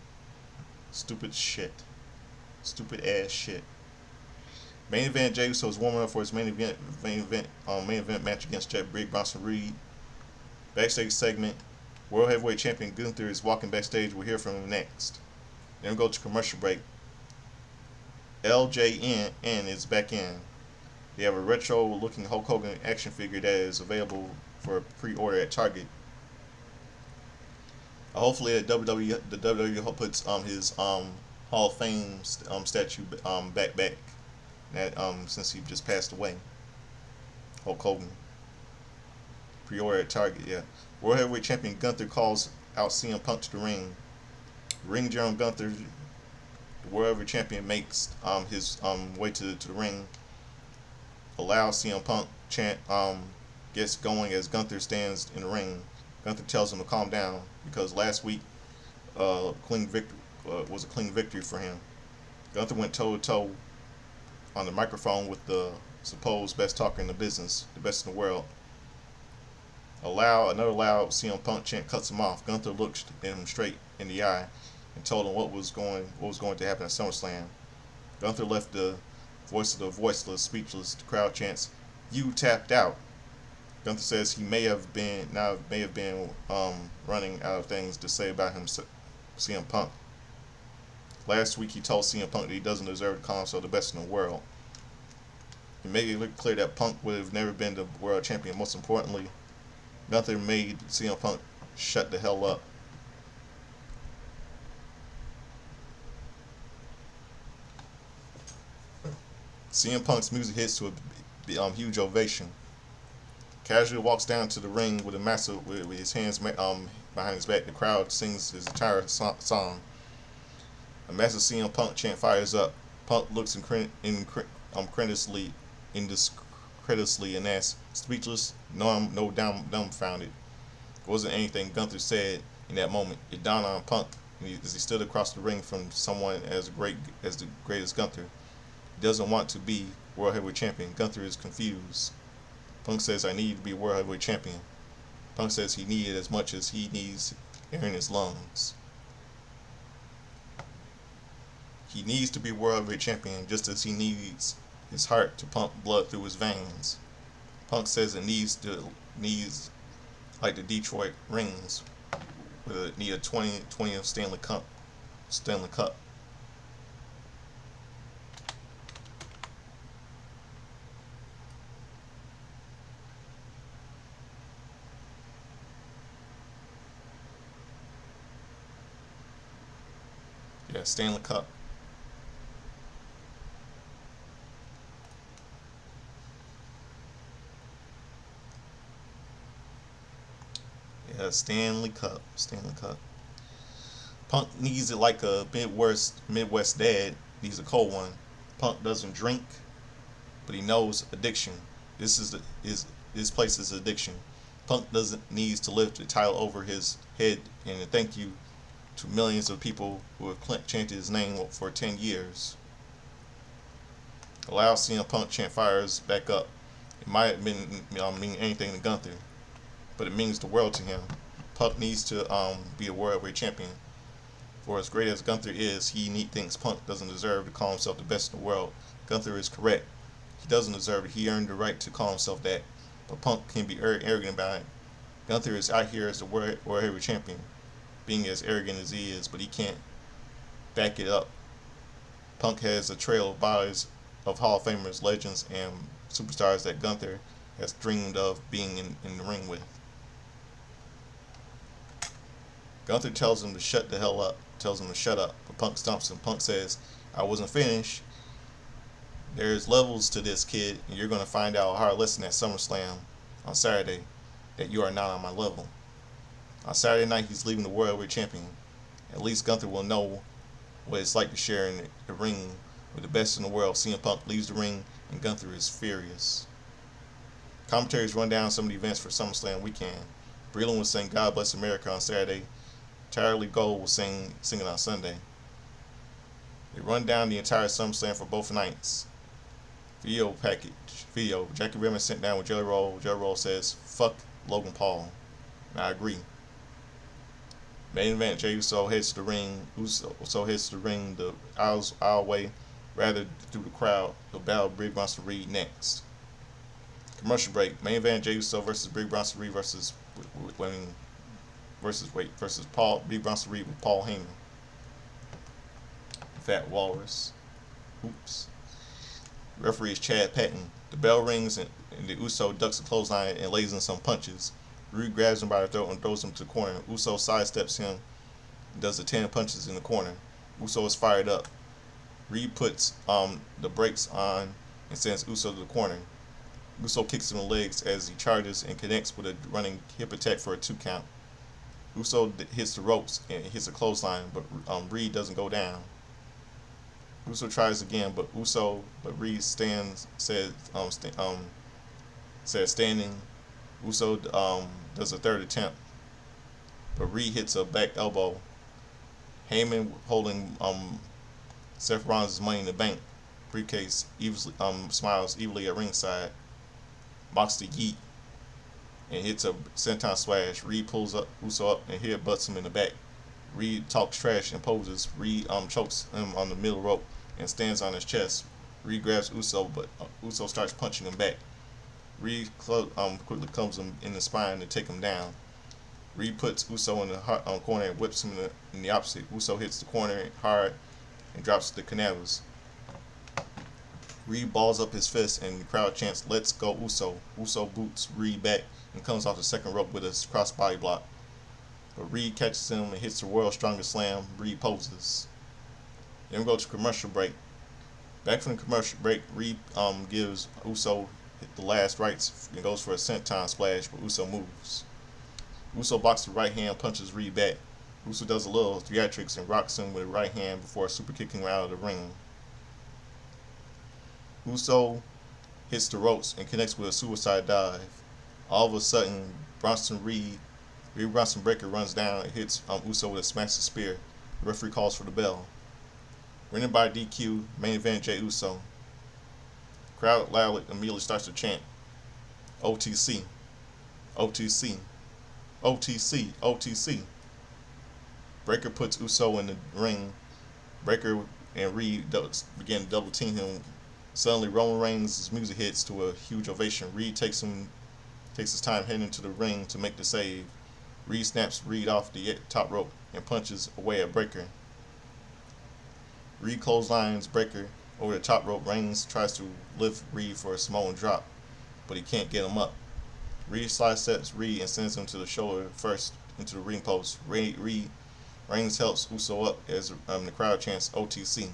Stupid shit. Stupid ass shit. Main event, Jey Uso is warming up for his main event match against Big Bronson Reed. Backstage segment. World Heavyweight Champion Gunther is walking backstage. We'll hear from him next. Then we go to commercial break. LJN is back in. They have a retro-looking Hulk Hogan action figure that is available for pre-order at Target. Hopefully, the WWE puts his Hall of Fame statue back that since he just passed away. Hulk Hogan, pre-order at Target. Yeah, World Heavyweight Champion Gunther calls out CM Punk to the ring. Ring general Gunther, the World Heavyweight Champion, makes his way to the ring. Allows CM Punk chant gets going as Gunther stands in the ring. Gunther tells him to calm down because last week clean victory was a clean victory for him. Gunther went toe to toe on the microphone with the supposed best talker in the business, the best in the world. Another loud CM Punk chant cuts him off. Gunther looked him straight in the eye and told him what was going to happen at SummerSlam. Gunther left the voice of the voiceless, speechless. The crowd chants, "You tapped out." Gunther says he may have been running out of things to say about him, CM Punk. Last week he told CM Punk that he doesn't deserve to call himself the best in the world. He made it look clear that Punk would have never been the world champion. Most importantly, Gunther made CM Punk shut the hell up. CM Punk's music hits to a huge ovation. Casually walks down to the ring with with his hands behind his back. The crowd sings his entire song. A massive CM Punk chant fires up. Punk looks incredulously and asks, "Speechless? No, I'm no dumbfounded." It wasn't anything Gunther said in that moment. It dawned on Punk as he stood across the ring from someone as great as the greatest Gunther. He doesn't want to be World Heavyweight Champion. Gunther is confused. Punk says, "I need to be World Heavyweight Champion." Punk says he needs it as much as he needs air in his lungs. He needs to be World Heavyweight Champion just as he needs his heart to pump blood through his veins. Punk says it needs like the Detroit Rings, with a need a 20th Stanley Cup. Stanley Cup. Yeah, Stanley Cup. Yeah, Stanley Cup. Stanley Cup. Punk needs it like a Midwest dad needs a cold one. Punk doesn't drink, but he knows addiction. This place is addiction. Punk doesn't needs to lift the title over his head and a thank you to millions of people who have chanted his name for 10 years. Allow CM Punk chant fires back up. It might have mean anything to Gunther, but it means the world to him. Punk needs to be a world heavyweight champion. For as great as Gunther is, he thinks Punk doesn't deserve to call himself the best in the world. Gunther is correct. He doesn't deserve it. He earned the right to call himself that. But Punk can be arrogant about it. Gunther is out here as the world heavyweight champion, being as arrogant as he is, but he can't back it up. Punk has a trail of bodies of Hall of Famers, legends, and superstars that Gunther has dreamed of being in the ring with. Gunther tells him to shut the hell up, tells him to shut up, but Punk stumps him. Punk says, "I wasn't finished. There's levels to this, kid, and you're going to find out a hard lesson at SummerSlam on Saturday that you are not on my level." On Saturday night, he's leaving the World Heavyweight Champion. At least Gunther will know what it's like to share in the ring with the best in the world. CM Punk leaves the ring, and Gunther is furious. Commentaries run down some of the events for SummerSlam weekend. Breland was saying "God Bless America" on Saturday. Tyler Gold was singing on Sunday. They run down the entire SummerSlam for both nights. Video. Jackie Redmond sent down with Jelly Roll. Jelly Roll says, "Fuck Logan Paul." And I agree. Main event, Jey Uso heads to the ring. Uso heads to the ring the aisle way, rather through the crowd. He'll battle Big Bronson Reed next. Commercial break. Main event, Jey Uso versus Big Bronson Reed versus Big Bronson Reed with Paul Heyman. Fat Walrus. Oops. The referee is Chad Patton. The bell rings and the Uso ducks a clothesline and lays in some punches. Reed grabs him by the throat and throws him to the corner. Uso sidesteps him and does the 10 punches in the corner. Uso is fired up. Reed puts the brakes on and sends Uso to the corner. Uso kicks him in the legs as he charges and connects with a running hip attack for a 2 count. Uso hits the ropes and hits a clothesline, but Reed doesn't go down. Uso tries again, but Reed says standing. Uso does a third attempt, but Reed hits a back elbow. Heyman holding Seth Rollins' Money in the Bank briefcase smiles evilly at ringside, mocks the yeet, and hits a senton splash. Reed pulls up Uso up and headbutts him in the back. Reed talks trash and poses. Reed chokes him on the middle rope and stands on his chest. Reed grabs Uso, but Uso starts punching him back. Reed quickly comes him in the spine to take him down. Reed puts Uso in the corner and whips him in the opposite. Uso hits the corner hard and drops the canavas. Reed balls up his fist and the crowd chants, "Let's go Uso." Uso boots Reed back and comes off the second rope with a crossbody block. But Reed catches him and hits the world's strongest slam. Reed poses. Then we go to commercial break. Back from the commercial break, Reed gives Uso the last rites and goes for a senton splash, but Uso moves. Uso blocks the right hand, punches Reed back. Uso does a little theatrics and rocks him with the right hand before super kicking him out of the ring. Uso hits the ropes and connects with a suicide dive. All of a sudden, Reed Bronson Breakker runs down and hits Uso with a massive spear. The referee calls for the bell. Winning by DQ, main event Jey Uso. Crowd loudly immediately starts to chant, "OTC, OTC, OTC, OTC." Breakker puts Uso in the ring. Breakker and Reed begin to double team him. Suddenly, Roman Reigns' music hits to a huge ovation. Reed takes his time heading into the ring to make the save. Reed snaps Reed off the top rope and punches away at Breakker. Reed clotheslines Breakker over the top rope. Reigns tries to lift Reed for a Samoan drop, but he can't get him up. Reed sidesteps Reed and sends him to the shoulder first into the ring post. Reigns helps Uso up as the crowd chants OTC.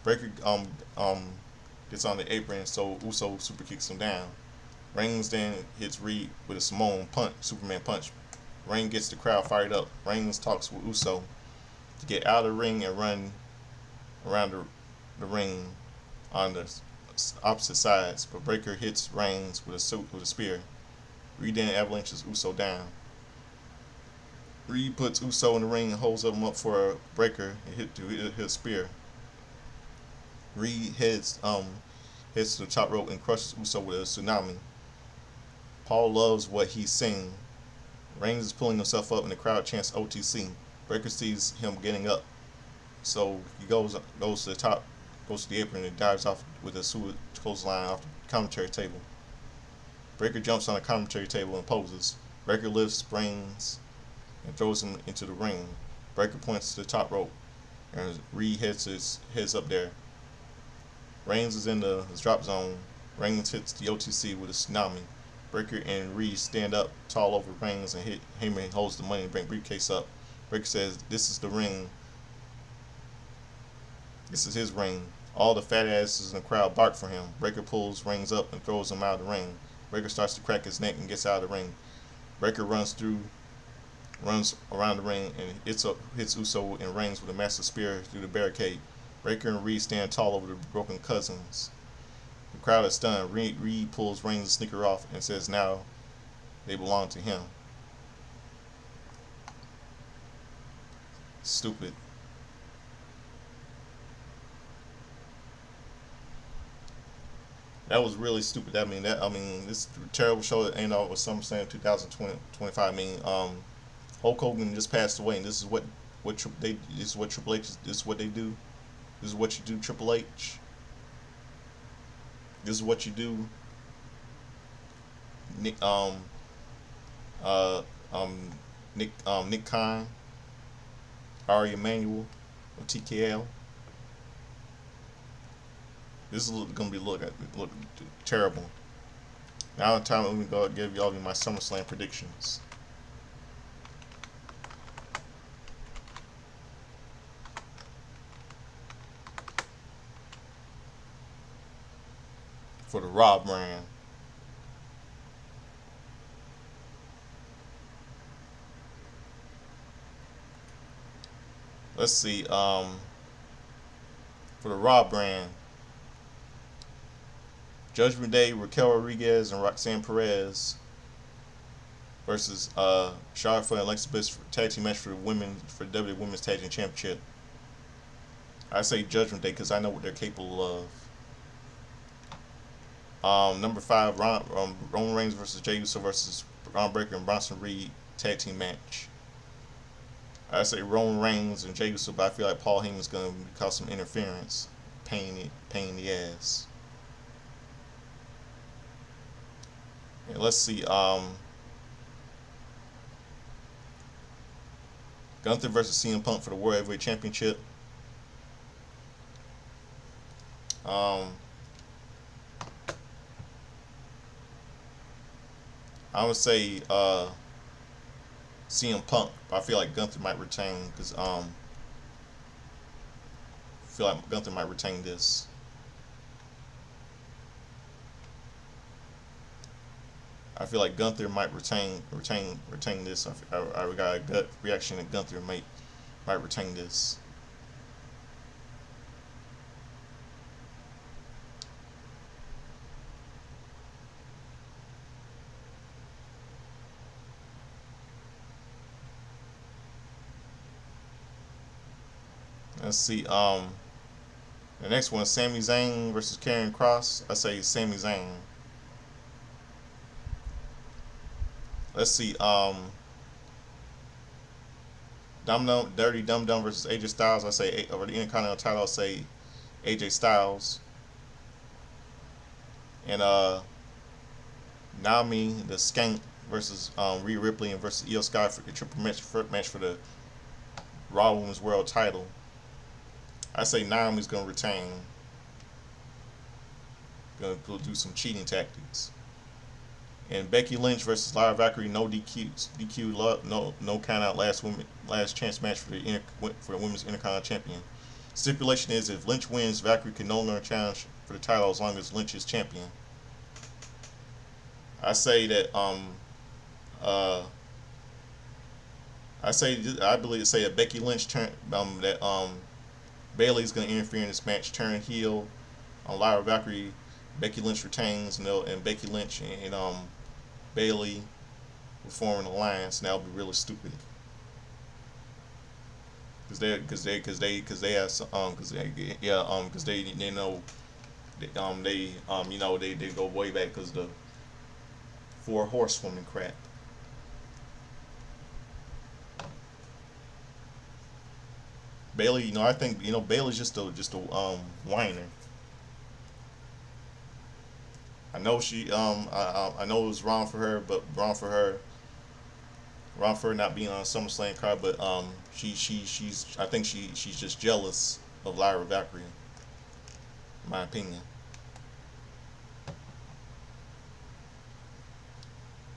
Breakker gets on the apron, so Uso super kicks him down. Reigns then hits Reed with a Samoan punch, Superman punch. Reigns gets the crowd fired up. Reigns talks with Uso to get out of the ring and run around the ring on the opposite sides, but Breakker hits Reigns with a spear. Reed then avalanches Uso down. Reed puts Uso in the ring and holds him up for a Breakker and hit his spear. Reed heads to the top rope and crushes Uso with a tsunami. Paul loves what he's seeing. Reigns is pulling himself up and the crowd chants OTC. Breakker sees him getting up, so he goes to the top, goes to the apron and dives off with a clothesline off the commentary table. Breakker jumps on the commentary table and poses. Breakker lifts Reigns and throws him into the ring. Breakker points to the top rope and Reed heads up there. Reigns is in his drop zone. Reigns hits the OTC with a tsunami. Breakker and Reed stand up tall over Reigns and Heyman holds the Money in the Bank briefcase up. Breakker says, "This is the ring. This is his ring." All the fat asses in the crowd bark for him. Breakker pulls Reigns up and throws him out of the ring. Breakker starts to crack his neck and gets out of the ring. Breakker runs around the ring and hits Uso and Reigns with a massive spear through the barricade. Breakker and Reed stand tall over the broken cousins. The crowd is stunned. Reed pulls Reigns' sneaker off and says now they belong to him. Stupid. That was really stupid. This terrible show that ended off with SummerSlam 2025. Hulk Hogan just passed away, and this is what Triple H. This is what they do. This is what you do, Triple H. This is what you do, Nick Khan, Ari Emanuel of TKL. This is gonna look terrible. Now it's time let me go give y'all my SummerSlam predictions. For the Raw brand. Let's see. For the Raw brand, Judgment Day, Raquel Rodriguez and Roxanne Perez versus Charlotte Flair and Alexa Bliss tag team match for the women for WWE Women's Tag Team Championship. I say Judgment Day because I know what they're capable of. Number 5, Roman Reigns versus Jey Uso versus Braun Breaker and Bronson Reed tag team match. I say Roman Reigns and Jey Uso, but I feel like Paul Heyman's going to cause some interference, pain in the ass. And let's see. Gunther versus CM Punk for the World Heavyweight Championship. I would say CM Punk, but I feel like Gunther might retain because feel like Gunther might retain this. I feel like Gunther might retain this. I got a gut reaction that Gunther might retain this. Let's see. The next one, Sami Zayn versus Karrion Kross. I say Sami Zayn. Let's see. Dirty Dum Dum versus AJ Styles. I say over the Intercontinental title. I say AJ Styles. And Naomi the Skank versus Rhea Ripley and versus Io Sky for the triple match for the Raw Women's World Title. I say Naomi's gonna retain. Gonna do some cheating tactics. And Becky Lynch versus Lyra Valkyrie, no DQ, no count out, last chance match for the Women's Intercontinental Champion. Stipulation is if Lynch wins, Valkyrie can no longer challenge for the title as long as Lynch is champion. I say that I believe say that Becky Lynch Bayley's gonna interfere in this match, turn heel on Lyra Valkyrie. Becky Lynch retains, and Becky Lynch and Bayley will form an alliance, and that would be really stupid. Because they have they go way back because the four horsewoman crap. Bayley, I think Bayley's just a whiner. I know I know it was wrong for her not being on SummerSlam card, but she's I think she's just jealous of Lyra Valkyrie, in my opinion.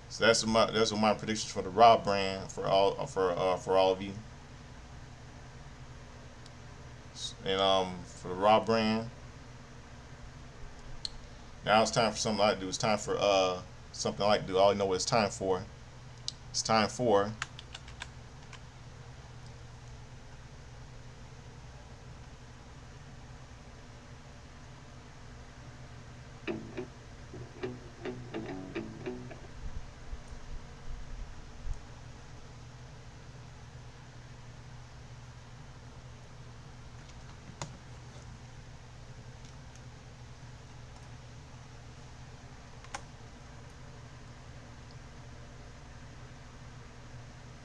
So that's what my predictions for the Raw brand for all of you. And for the Raw brand, now it's time for something I like to do. It's time for something I like to do. I already know what it's time for. It's time for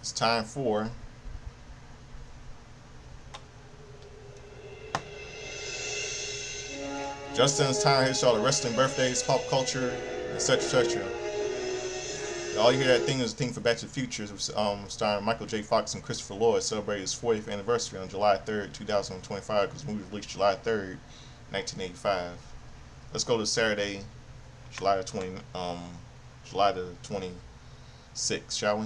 it's time for Justin's time. Here's all the wrestling birthdays, pop culture, etc. etc. All you hear that thing is a thing for Back to the Future, starring Michael J. Fox and Christopher Lloyd, celebrated his 40th anniversary on July 3rd, 2025, because the movie was released July 3rd, 1985. Let's go to Saturday, July the 26th, shall we?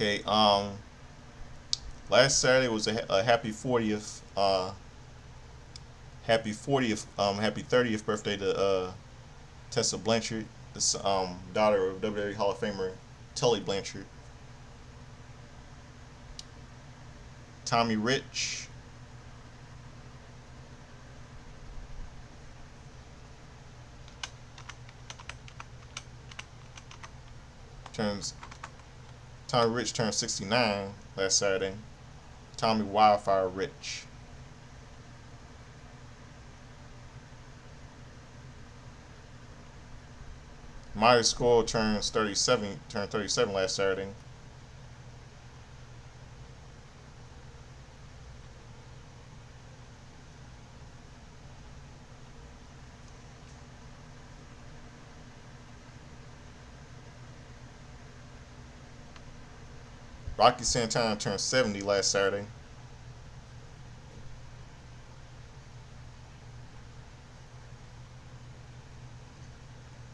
Okay. Last Saturday was a happy 40th. Happy 30th birthday to Tessa Blanchard, this daughter of WWE Hall of Famer Tully Blanchard. Tommy Rich turns Tommy Rich turned 69 last Saturday. Tommy Wildfire Rich. Myers Skull turned 37 last Saturday. Rocky Santana turned 70 last Saturday.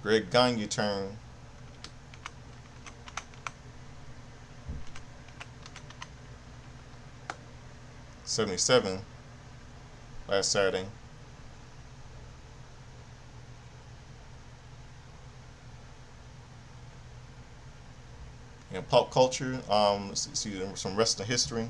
Greg Gagne turned 77 last Saturday. In pop culture, let's see some wrestling history.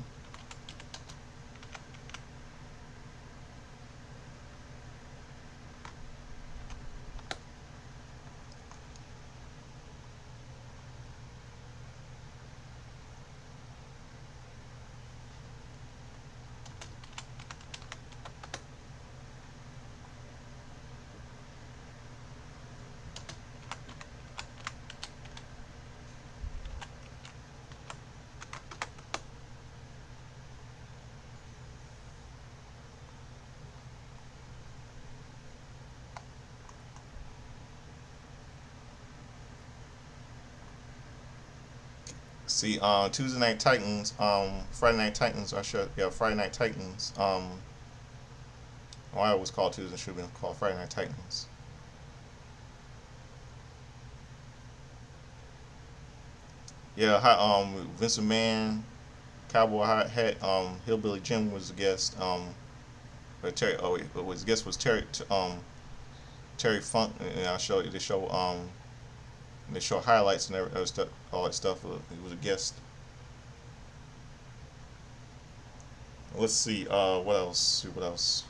See, Tuesday Night Titans, Friday Night Titans. Friday Night Titans. Why it was called Tuesday should have been called Friday Night Titans. Yeah, Vince McMahon, Cowboy Hat, Hillbilly Jim was the guest. But Terry, but his guest was Terry Funk, and they show highlights and stuff, all that stuff. He was a guest. Let's see. What else? See what else?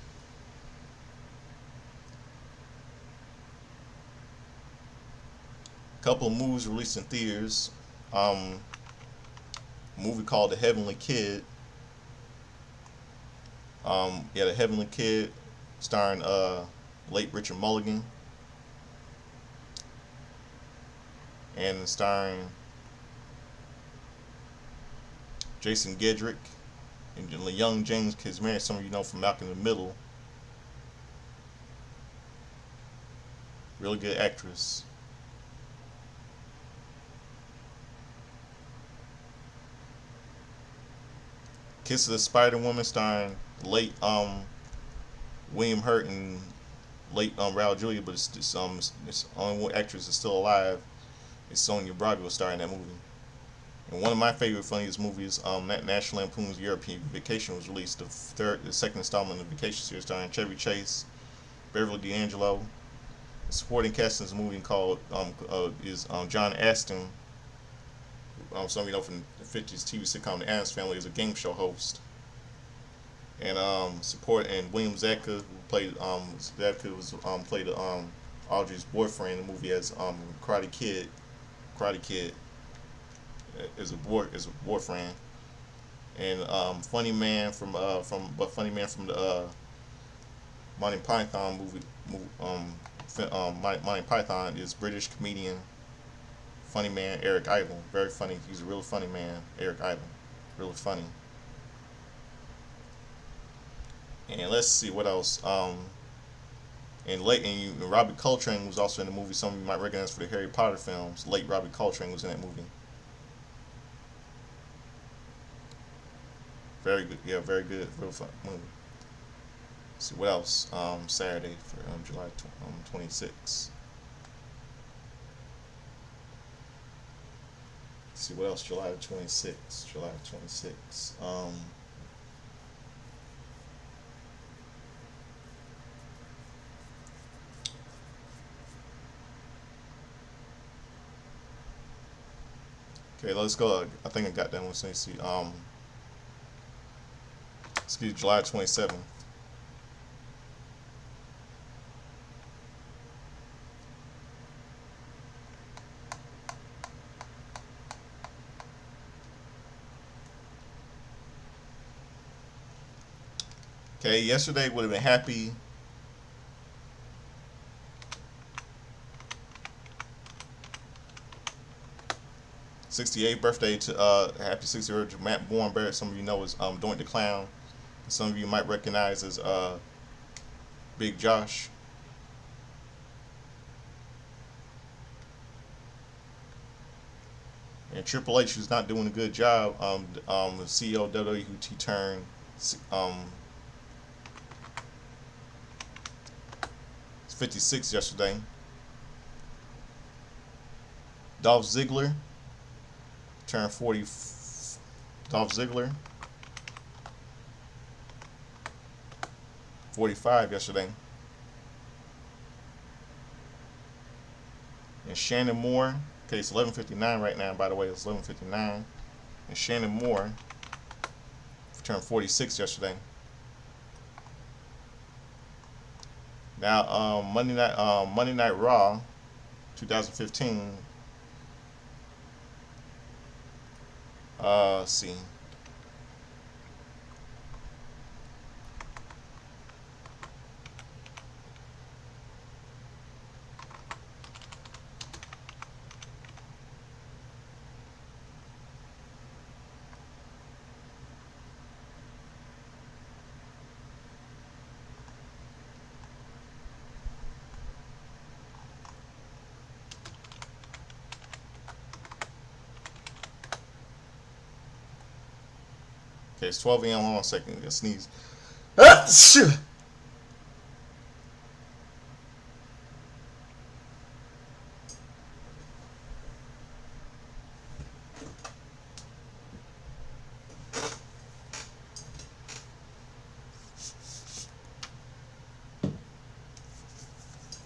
Couple of movies released in theaters. A movie called The Heavenly Kid. The Heavenly Kid, starring late Richard Mulligan, and starring Jason Gedrick and young James Kizmir, some of you know from Malcolm in the Middle. Really good actress. Kiss of the Spider Woman, starring late William Hurt and late Raul Julia, but it's only one actress that's still alive. It's Sonia Braga was starring in that movie. And one of my favorite funniest movies, National Lampoon's European Vacation, was released the second installment of the Vacation series, starring Chevy Chase, Beverly D'Angelo. The supporting cast in this movie is John Astin. Some of you know from the '50s TV sitcom The Addams Family, is a game show host. and support and William Zabka, who played Zabka was played Audrey's boyfriend in the movie as Karate Kid. Karate Kid is a boyfriend, and Funny Man from the Monty Python Monty Python is British comedian funny man Eric Idle. Very funny. He's a real funny man, Eric Idle. Really funny. And let's see what else. And Robbie Coltrane was also in the movie. Some of you might recognize for the Harry Potter films. Late Robbie Coltrane was in that movie. Very good. Yeah, very good. Real fun movie. Let's see what else. Saturday for July 26th. See what else? July 26th. July 26th. Okay, let's go. I think I got that one. So let's see. Excuse me, July 27th. Okay, yesterday would have been happy 68th birthday to happy 60th to Matt Bornberg. Some of you know is Doink the Clown. Some of you might recognize as Big Josh. And Triple H is not doing a good job. The CEO of WWE he turned 56 yesterday. Dolph Ziggler turned 40. Dolph Ziggler 45 yesterday. And Shannon Moore, okay, it's 11:59 right now. By the way, it's 11:59. And Shannon Moore turned 46 yesterday. Now, Monday Night Raw, 2015. Let's see. Okay, it's 12 a.m. Hold on a second. I'm gonna sneeze. Ah, shit.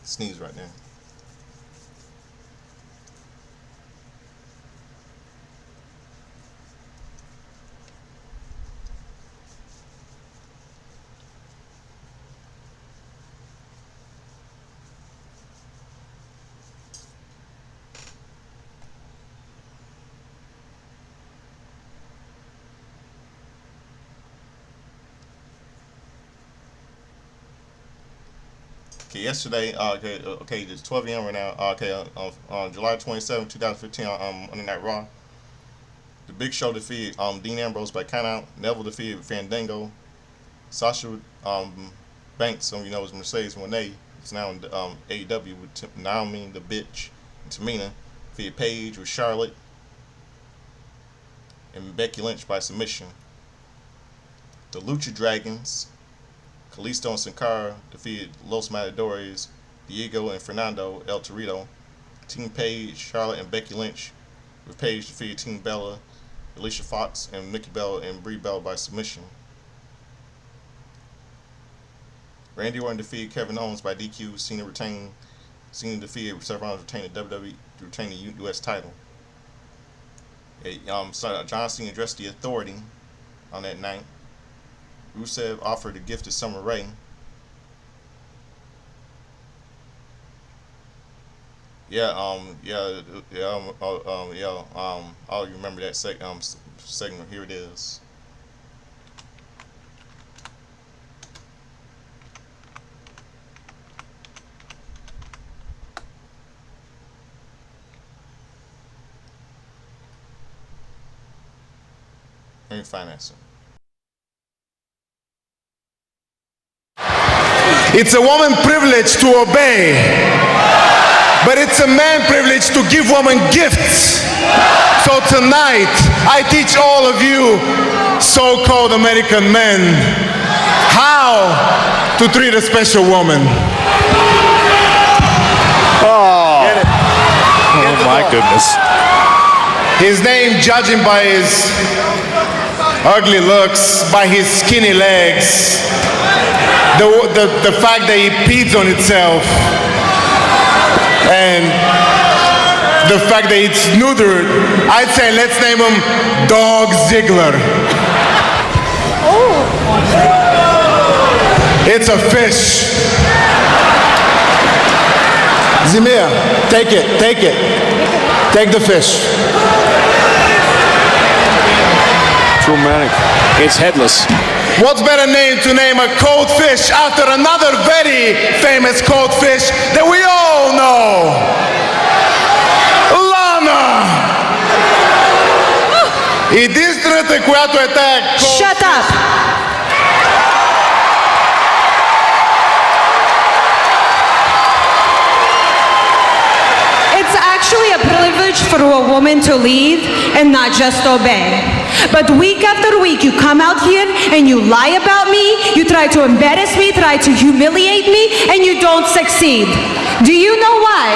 Sneeze right there. Okay, yesterday, okay, it's 12 a.m. right now. Okay, on July 27, 2015, Monday Night Raw, The Big Show defeated Dean Ambrose by countout. Neville defeated Fandango. Sasha Banks, some of you know, is Mercedes Moné. It's now in AEW with Naomi the Bitch and Tamina. Defeated Paige with Charlotte and Becky Lynch by submission. The Lucha Dragons, Kalisto and Sin Cara defeated Los Matadores, Diego and Fernando El Torito. Team Paige, Charlotte, and Becky Lynch, with Paige defeated Team Bella, Alicia Fox, and Nikki Bella and Brie Bella by submission. Randy Orton defeated Kevin Owens by DQ. Cena defeated Seth Rollins, retained the WWE, retained the U.S. title. John Cena addressed the Authority on that night. Rusev offered a gift to Summer Rae. Yeah, I'll remember that segment. Here it is. Let me finance it. It's a woman privilege to obey, but it's a man privilege to give woman gifts. So tonight, I teach all of you so-called American men how to treat a special woman. Oh, my goodness. His name, judging by his ugly looks, by his skinny legs, the fact that he pees on itself, and the fact that it's neutered, I'd say let's name him Dog Ziggler. It's a fish. Zimir, take it. Take the fish. Dramatic. It's headless. What's better name to name a cold fish after another very famous cold fish that we all know? Lana! Единствената, която е тая cold... Shut up! It's actually a privilege for a woman to lead and not just obey. But week after week, you come out here and you lie about me, you try to embarrass me, try to humiliate me, and you don't succeed. Do you know why?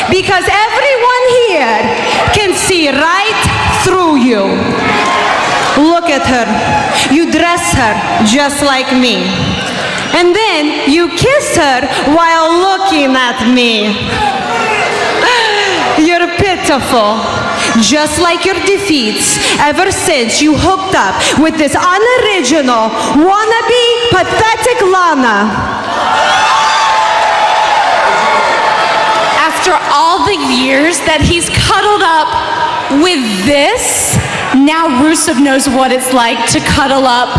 Because everyone here can see right through you. Look at her. You dress her just like me. And then you kiss her while looking at me. You're pitiful, just like your defeats ever since you hooked up with this unoriginal, wannabe, pathetic Lana. After all the years that he's cuddled up with this, now Rusev knows what it's like to cuddle up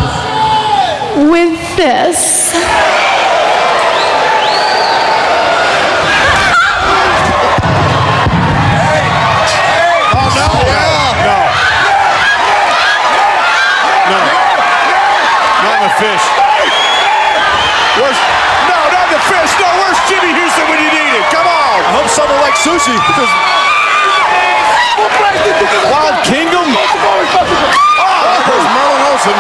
with this. Fish. Where's, no, not the fish. No, where's Jimmy Houston when you need it? Come on. I hope someone likes sushi. Wild Kingdom. Oh, there's Merlin Olsen.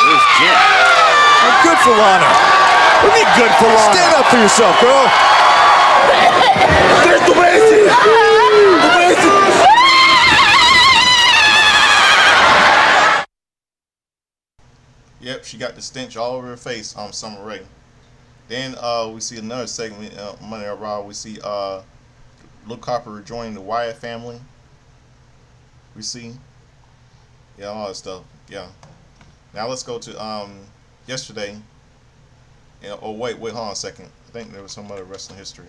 There's Jim. Good for Lana. What do you mean good for Lana? Stand up for yourself, girl. There's the Wednesday. Yep, she got the stench all over her face on Summer Rae. Then we see another segment, Monday Night Raw. We see Luke Harper joining the Wyatt family. We see, yeah, all that stuff. Yeah. Now let's go to yesterday. Yeah, oh wait, hold on a second. I think there was some other wrestling history.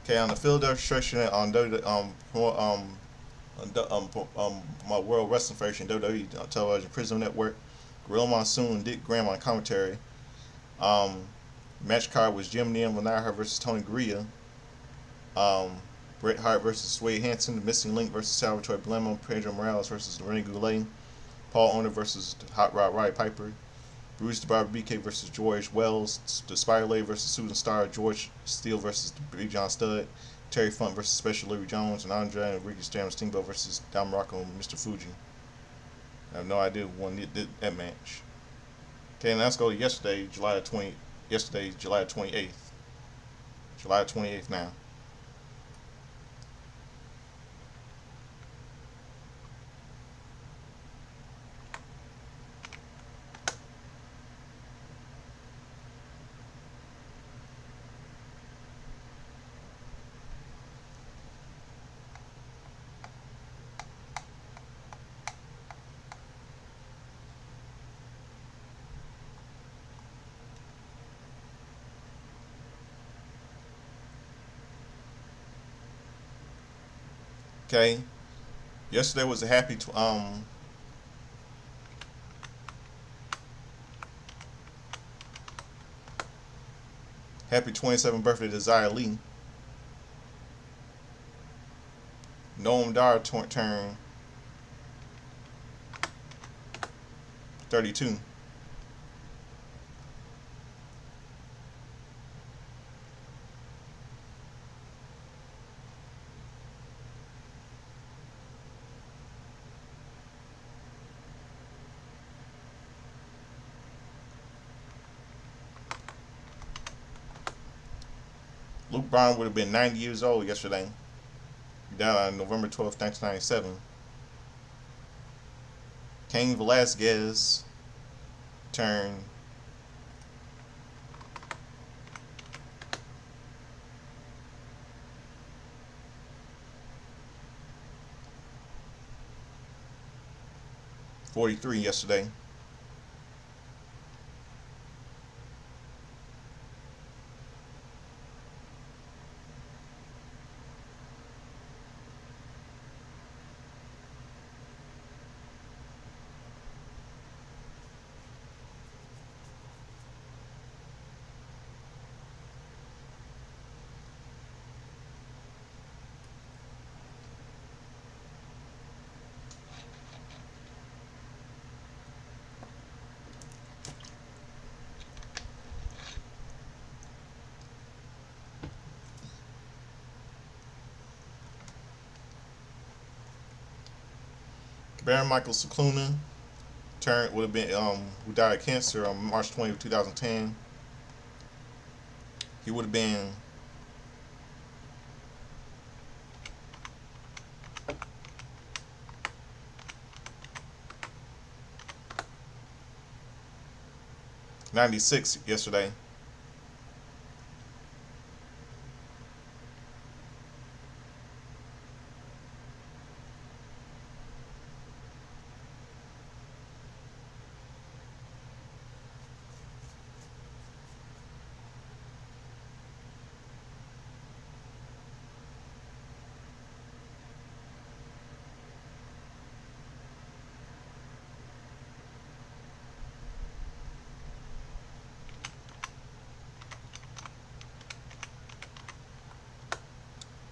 Okay, on the field demonstration on my World Wrestling Federation WWE Television Prism Network, Gorilla Monsoon and Dick Graham on commentary. Match card was Jim Neal Lannister versus Tony Gurria. Bret Hart versus Wade Hansen. The Missing Link versus Salvatore Blammo. Pedro Morales versus Rene Goulet. Paul Owner versus Hot Rod Roddy Piper. Bruce the Barber BK versus George Wells. The Spider Lady versus Susan Starr. George Steele versus Big John Studd. Terry Funk versus Special Larry Jones. And Andre and Ricky Stammer Steamboat versus Don Morocco and Mr. Fuji. I have no idea who won that match. Okay, now let's go to yesterday, July 28th. July 28th now. Okay, yesterday was a happy happy 27th birthday to Zia Lee. Noam Dar turned 32. Luke Bryan would have been 90 years old yesterday. He died on November 12th, 1997. Cain Velasquez turned 43 yesterday. Baron Michael Cicluna would have been who died of cancer on March 20th, 2010. He would have been 96 yesterday.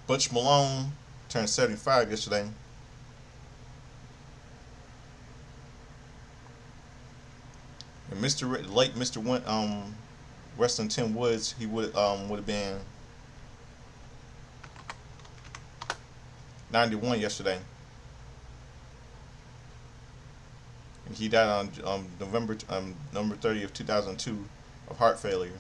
Butch Malone turned 75 yesterday. And late Mr. Wrestling Tim Woods, he would have been 91 yesterday. And he died on November 30th, 2002 of heart failure.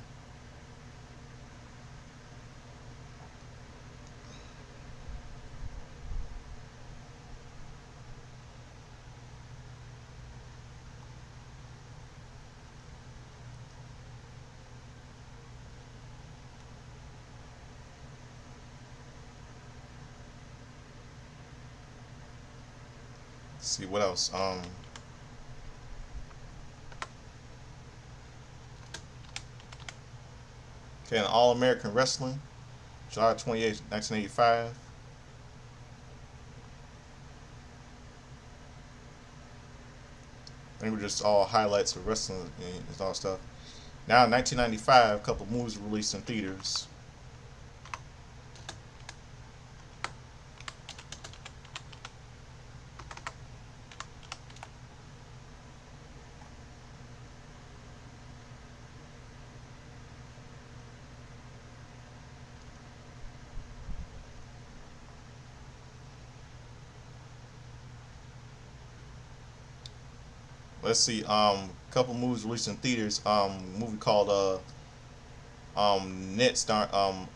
Let's see what else. Okay, in All American Wrestling, July 28th, 1985. I think we're just all highlights of wrestling and all stuff. Now, in 1995, a couple movies were released in theaters. let's see. Couple movies released in theaters. Movie called Net, star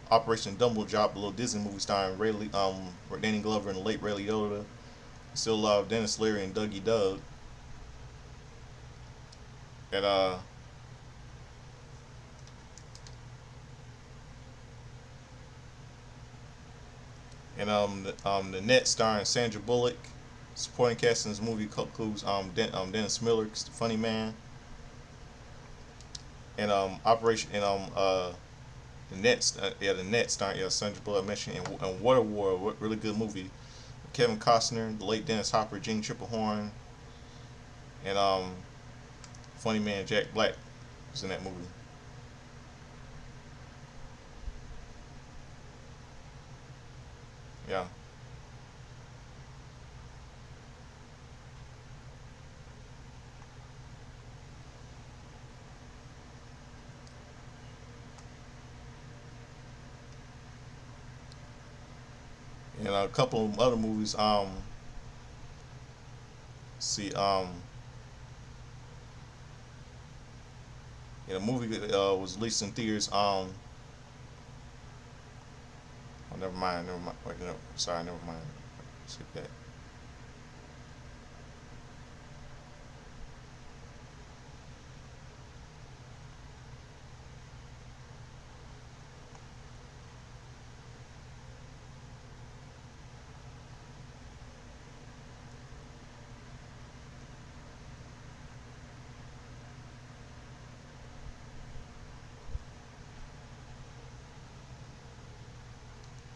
Operation Dumble Drop, a little Disney movie starring Danny Glover and the late Ray Liotta. Still love Dennis Leary and Dougie Doug. And the Net starring Sandra Bullock. Supporting cast in this movie includes Dennis Miller, the Funny Man, and the Net, the Net starring Sandra Bullock mentioned, and Water War, really good movie. Kevin Costner, the late Dennis Hopper, Gene Triplehorn, and Funny Man Jack Black was in that movie. Yeah. And a couple of other movies. A movie was released in theaters. Oh, never mind. Wait, no, sorry, never mind. Skip that.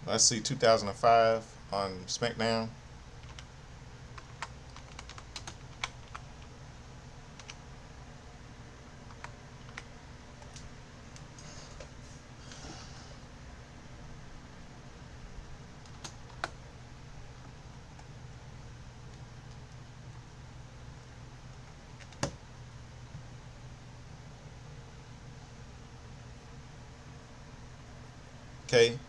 Let's see, 2005 on SmackDown. Okay.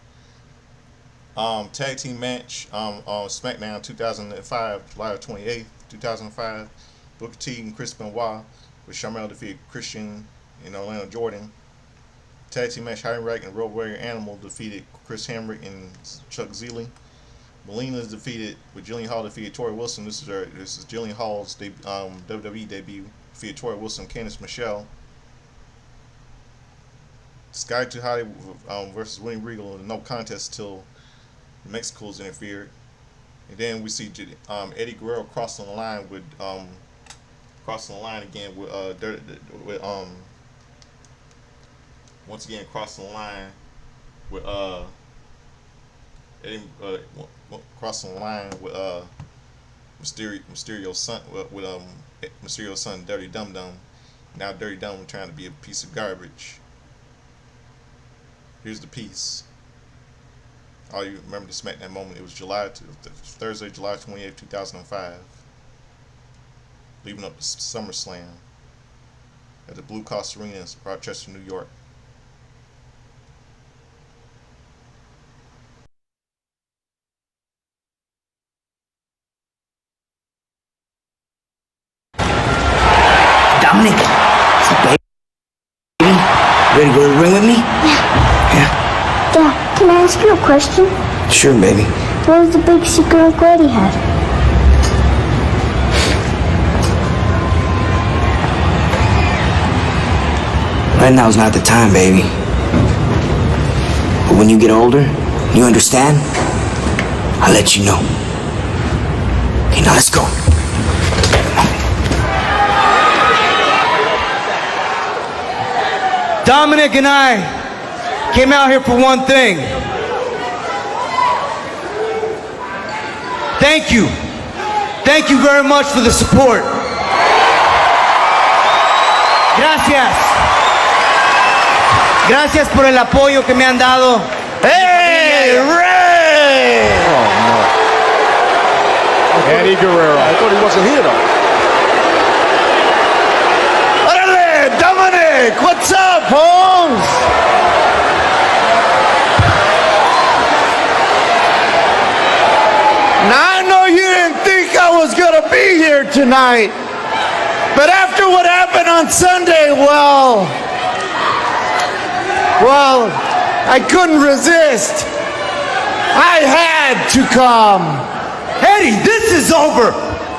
Tag team match on SmackDown 2005, July 28th, 2005. Booker T and Chris Benoit with Sharmell defeated Christian and Orlando Jordan. Tag team match, Heidenreich and Road Warrior Animal defeated Chris Hamrick and Chuck Zierle. Melina's defeated, with Jillian Hall defeated Tori Wilson. This is Jillian Hall's WWE debut. Defeated Tori Wilson, Candice Michelle. Sky Too High versus William Regal, no contest till Mexico's interfered. And then we see Eddie Guerrero crossing the line again with once again crossing the line with Eddie crossing the line with Mysterio's son with Mysterio's son Dirty Dum Dum. Now Dirty Dum trying to be a piece of garbage. Here's the piece. Oh, you remember the SmackDown moment? It was Thursday, July 28th, 2005. Leaving up to SummerSlam at the Blue Cross Arena in Rochester, New York. Dominic, what's up, baby? Ready to go to the ring with me? Yeah. Dad, can I ask you a question? Sure, baby. What was the big secret Uncle Eddie had? Right now's not the time, baby. But when you get older, you understand, I'll let you know. Okay, now let's go. Dominic and I came out here for one thing. Thank you. Thank you very much for the support. Gracias. Gracias por el apoyo que me han dado. Hey, Ray! Oh, no. Eddie Guerrero. I thought he wasn't here, though. Orale, Dominic! What's up, Holmes? Now, I know you didn't think I was going to be here tonight, But after what happened on Sunday, well, I couldn't resist. I had to come. Eddie, this is over.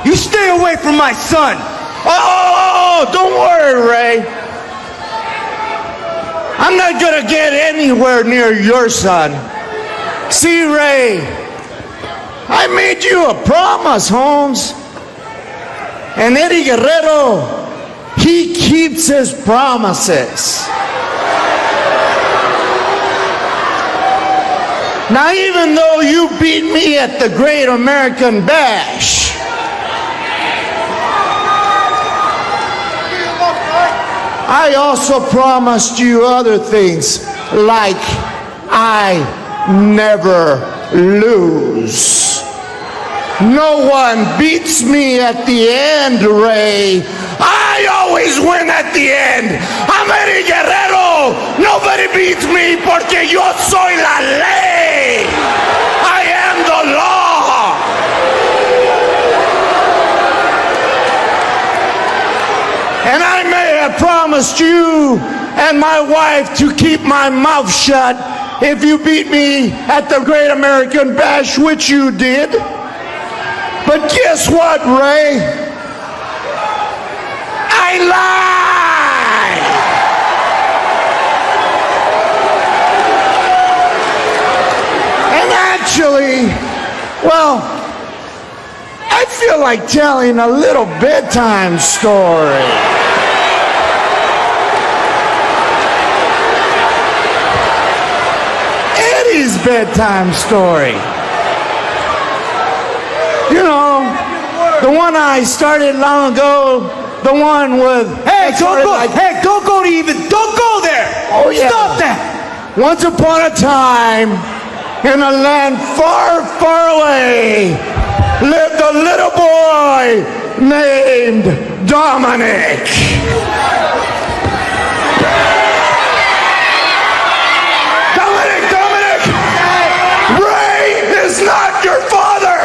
You stay away from my son. Oh, don't worry, Ray. I'm not gonna get anywhere near your son. See, Ray, I made you a promise, Holmes. And Eddie Guerrero, he keeps his promises. Now, even though you beat me at the Great American Bash, I also promised you other things, like I never lose. No one beats me at the end, Ray. I always win at the end. I'm Eddie Guerrero. Nobody beats me porque yo soy la ley. I am the law. And I may have promised you and my wife to keep my mouth shut if you beat me at the Great American Bash, which you did. But guess what, Ray? I lied! And actually, well, I feel like telling a little bedtime story. Eddie's bedtime story. You know, the one I started long ago, the one with... Hey, don't go there. Oh, yeah. Stop that. Once upon a time, in a land far, far away, lived a little boy named Dominic. Dominic! Ray is not your father!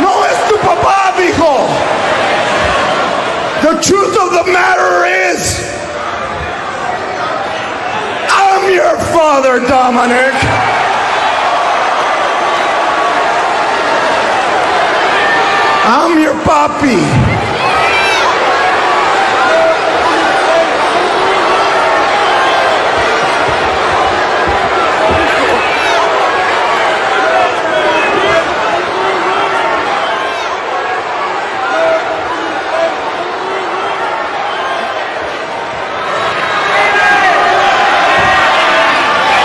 No es tu papá, mijo! The truth of the matter is, I'm your father, Dominic. I'm your papi.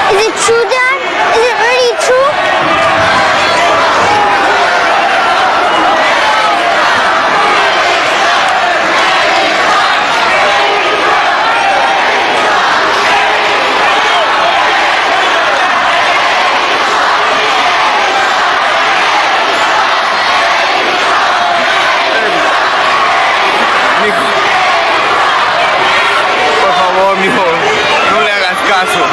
Is it true, Dad? Is it really true? Por favor, mijo, no le hagas caso.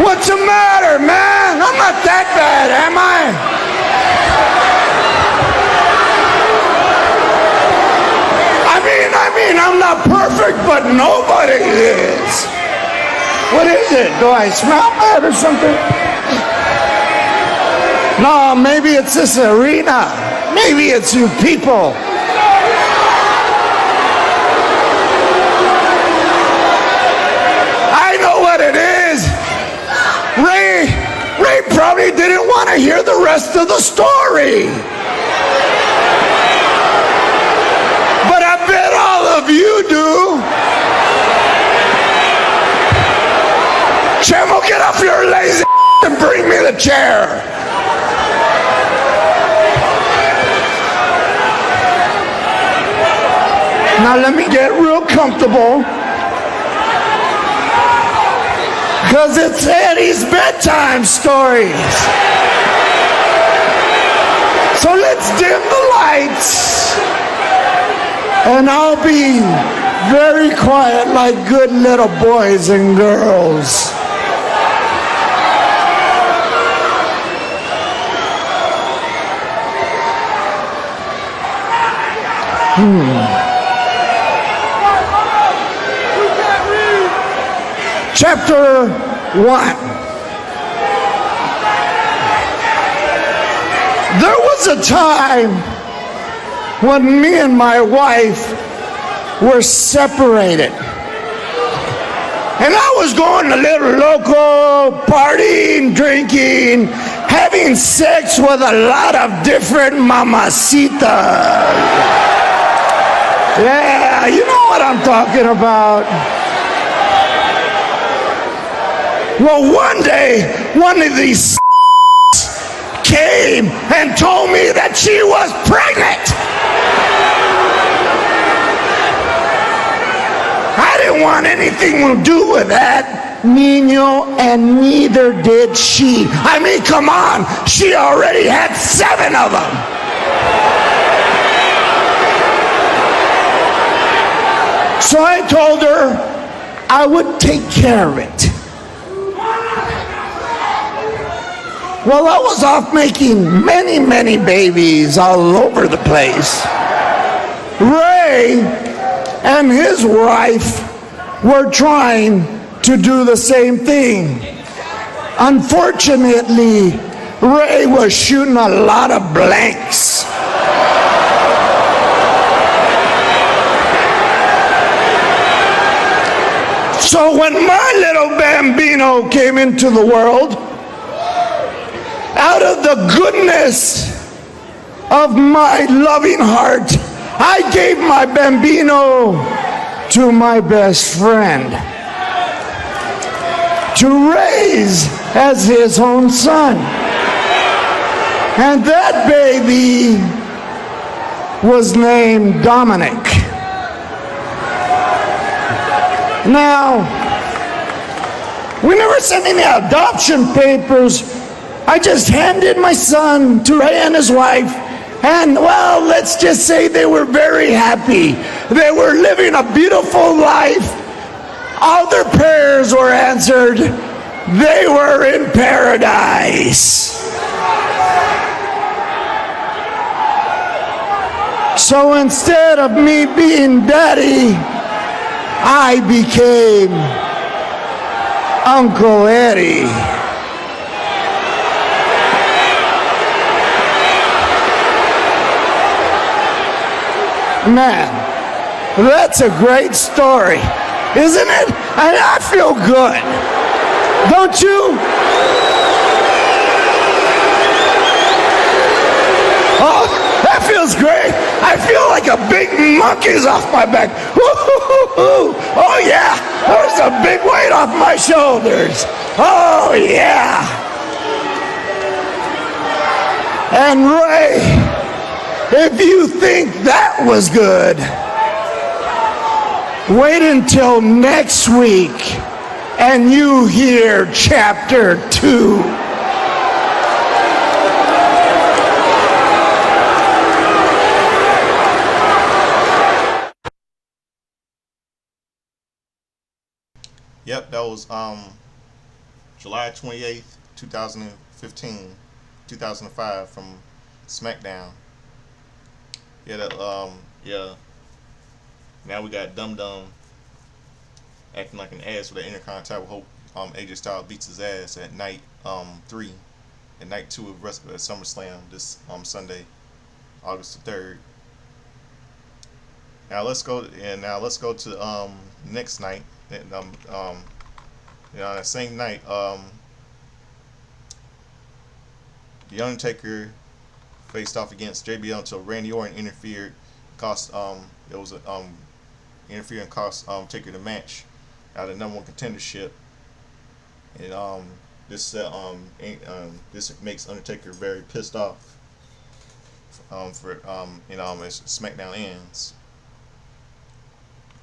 What's the matter, man? I'm not that bad, am I? I mean, I'm not perfect, but nobody is. What is it? Do I smell bad or something? No, maybe it's this arena. Maybe it's you people. I know what it is. Ray probably didn't want to hear the rest of the story. But I bet all of you do. off your lazy and bring me the chair. Now let me get real comfortable, because it's Eddie's bedtime stories. So let's dim the lights, and I'll be very quiet like good little boys and girls. Chapter 1. There was a time when me and my wife were separated. And I was going to little local, partying, drinking, having sex with a lot of different mamacitas. Yeah, you know what I'm talking about. Well, one day, one of these came and told me that she was pregnant. I didn't want anything to do with that, Nino, and neither did she. I mean, come on, she already had 7 of them. So I told her I would take care of it. Well, I was off making many, many babies all over the place. Ray and his wife were trying to do the same thing. Unfortunately, Ray was shooting a lot of blanks. So when my little bambino came into the world, out of the goodness of my loving heart, I gave my bambino to my best friend to raise as his own son. And that baby was named Dominic. Now, we never sent any adoption papers. I just handed my son to Ray and his wife, and well, let's just say they were very happy. They were living a beautiful life. All their prayers were answered. They were in paradise. So instead of me being daddy, I became Uncle Eddie. Man, that's a great story, isn't it? I feel good. Don't you? Oh, that feels great. I feel like a big monkey's off my back. Woo-hoo-hoo-hoo. Oh yeah, there's a big weight off my shoulders. Oh yeah. And Ray, if you think that was good, wait until next week and you hear chapter 2. Yep, that was July 28th, 2015, 2005 from SmackDown. Yeah. Now we got Dum Dum acting like an ass with an Intercontinental title. Hope AJ Styles beats his ass at night 3 and night 2 of SummerSlam this Sunday, August the 3rd. Now let's go to next night. And, that same night, The Undertaker faced off against JBL until Randy Orton interfered, interfered and cost Taker the match out of the #1 contendership. And this makes Undertaker very pissed off. As SmackDown ends.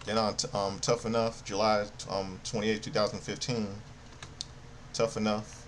Then on Tough Enough, July 28, 2015. Tough Enough.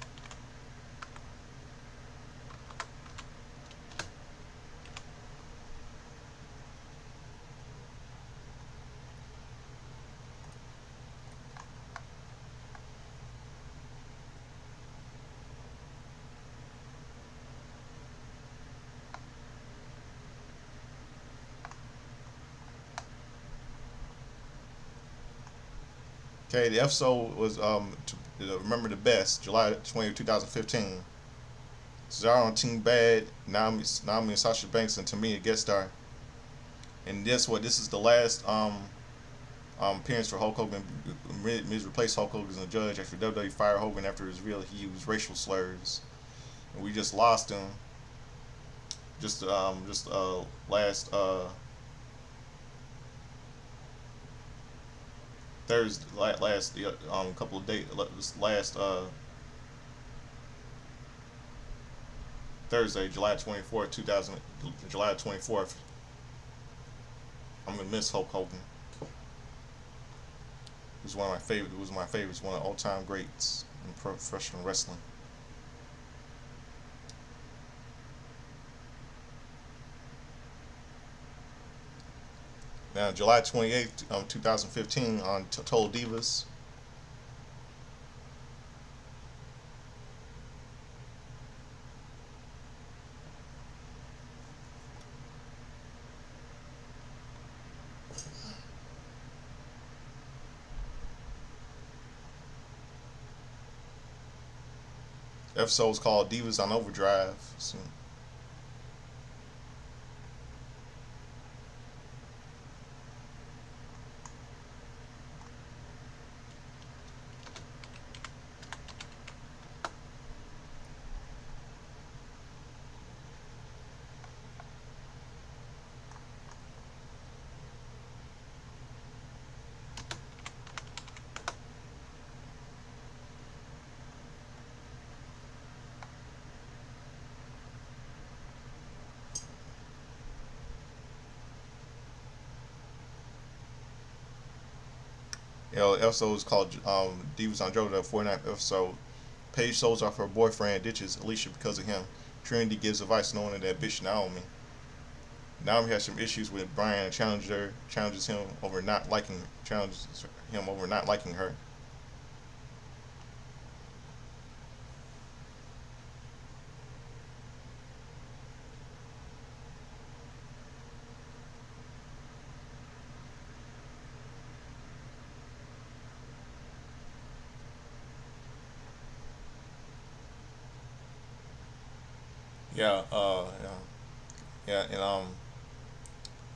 Okay, the episode was Remember the Best, July 20, 2015. Cesaro and Team Bad, Naomi and Sasha Banks and Tamina guest star. And this is the last appearance for Hulk Hogan. Miz replaced Hulk Hogan as a judge after WWE fired Hogan after it was revealed he used racial slurs. And we just lost him. Last Thursday, couple of days, Thursday, July 24th. I'm gonna miss Hulk Hogan. He was one of my favorites, one of the all-time greats in professional wrestling. Now, July 28th, 2015, on Total Divas. The episode was called Divas on Overdrive. So, the episode was called Divas on Joe, the 49th episode. Paige shows off her boyfriend, ditches Alicia because of him. Trinity gives advice knowing that bitch Naomi. Naomi has some issues with Brian and challenges him over not liking her.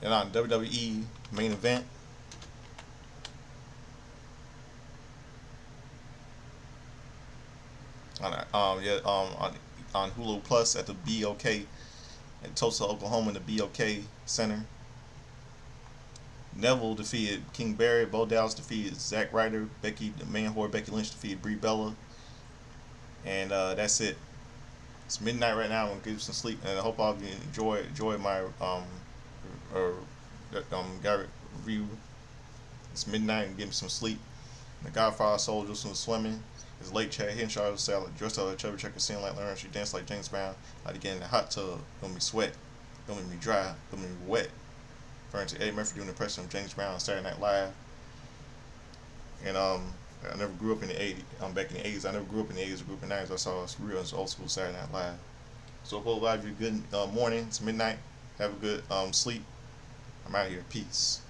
And on WWE main event, on Hulu Plus at the BOK in Tulsa, Oklahoma, in the BOK Center. Neville defeated King Barry. Bo Dallas defeated Zack Ryder. Becky Lynch defeated Brie Bella. And that's it. It's midnight right now. I'm gonna get some sleep, and I hope all of you enjoy my review. It's midnight and getting some sleep. The Godfather Soldiers was swimming. His late Chad Henshaw was salad, dressed up like Chubby Checker, singing like Lauren. She danced like James Brown. Like to get in the hot tub. Don't be sweat. Don't make me dry. Don't make me wet. Referring to Eddie Murphy doing the impression of James Brown on Saturday Night Live. And I never grew up in the 80s. Back in the 80s, I never grew up in the 80s or group in the 90s. I saw real old school Saturday Night Live. So hope all of you good morning. It's midnight. Have a good sleep. I'm out of here. Peace.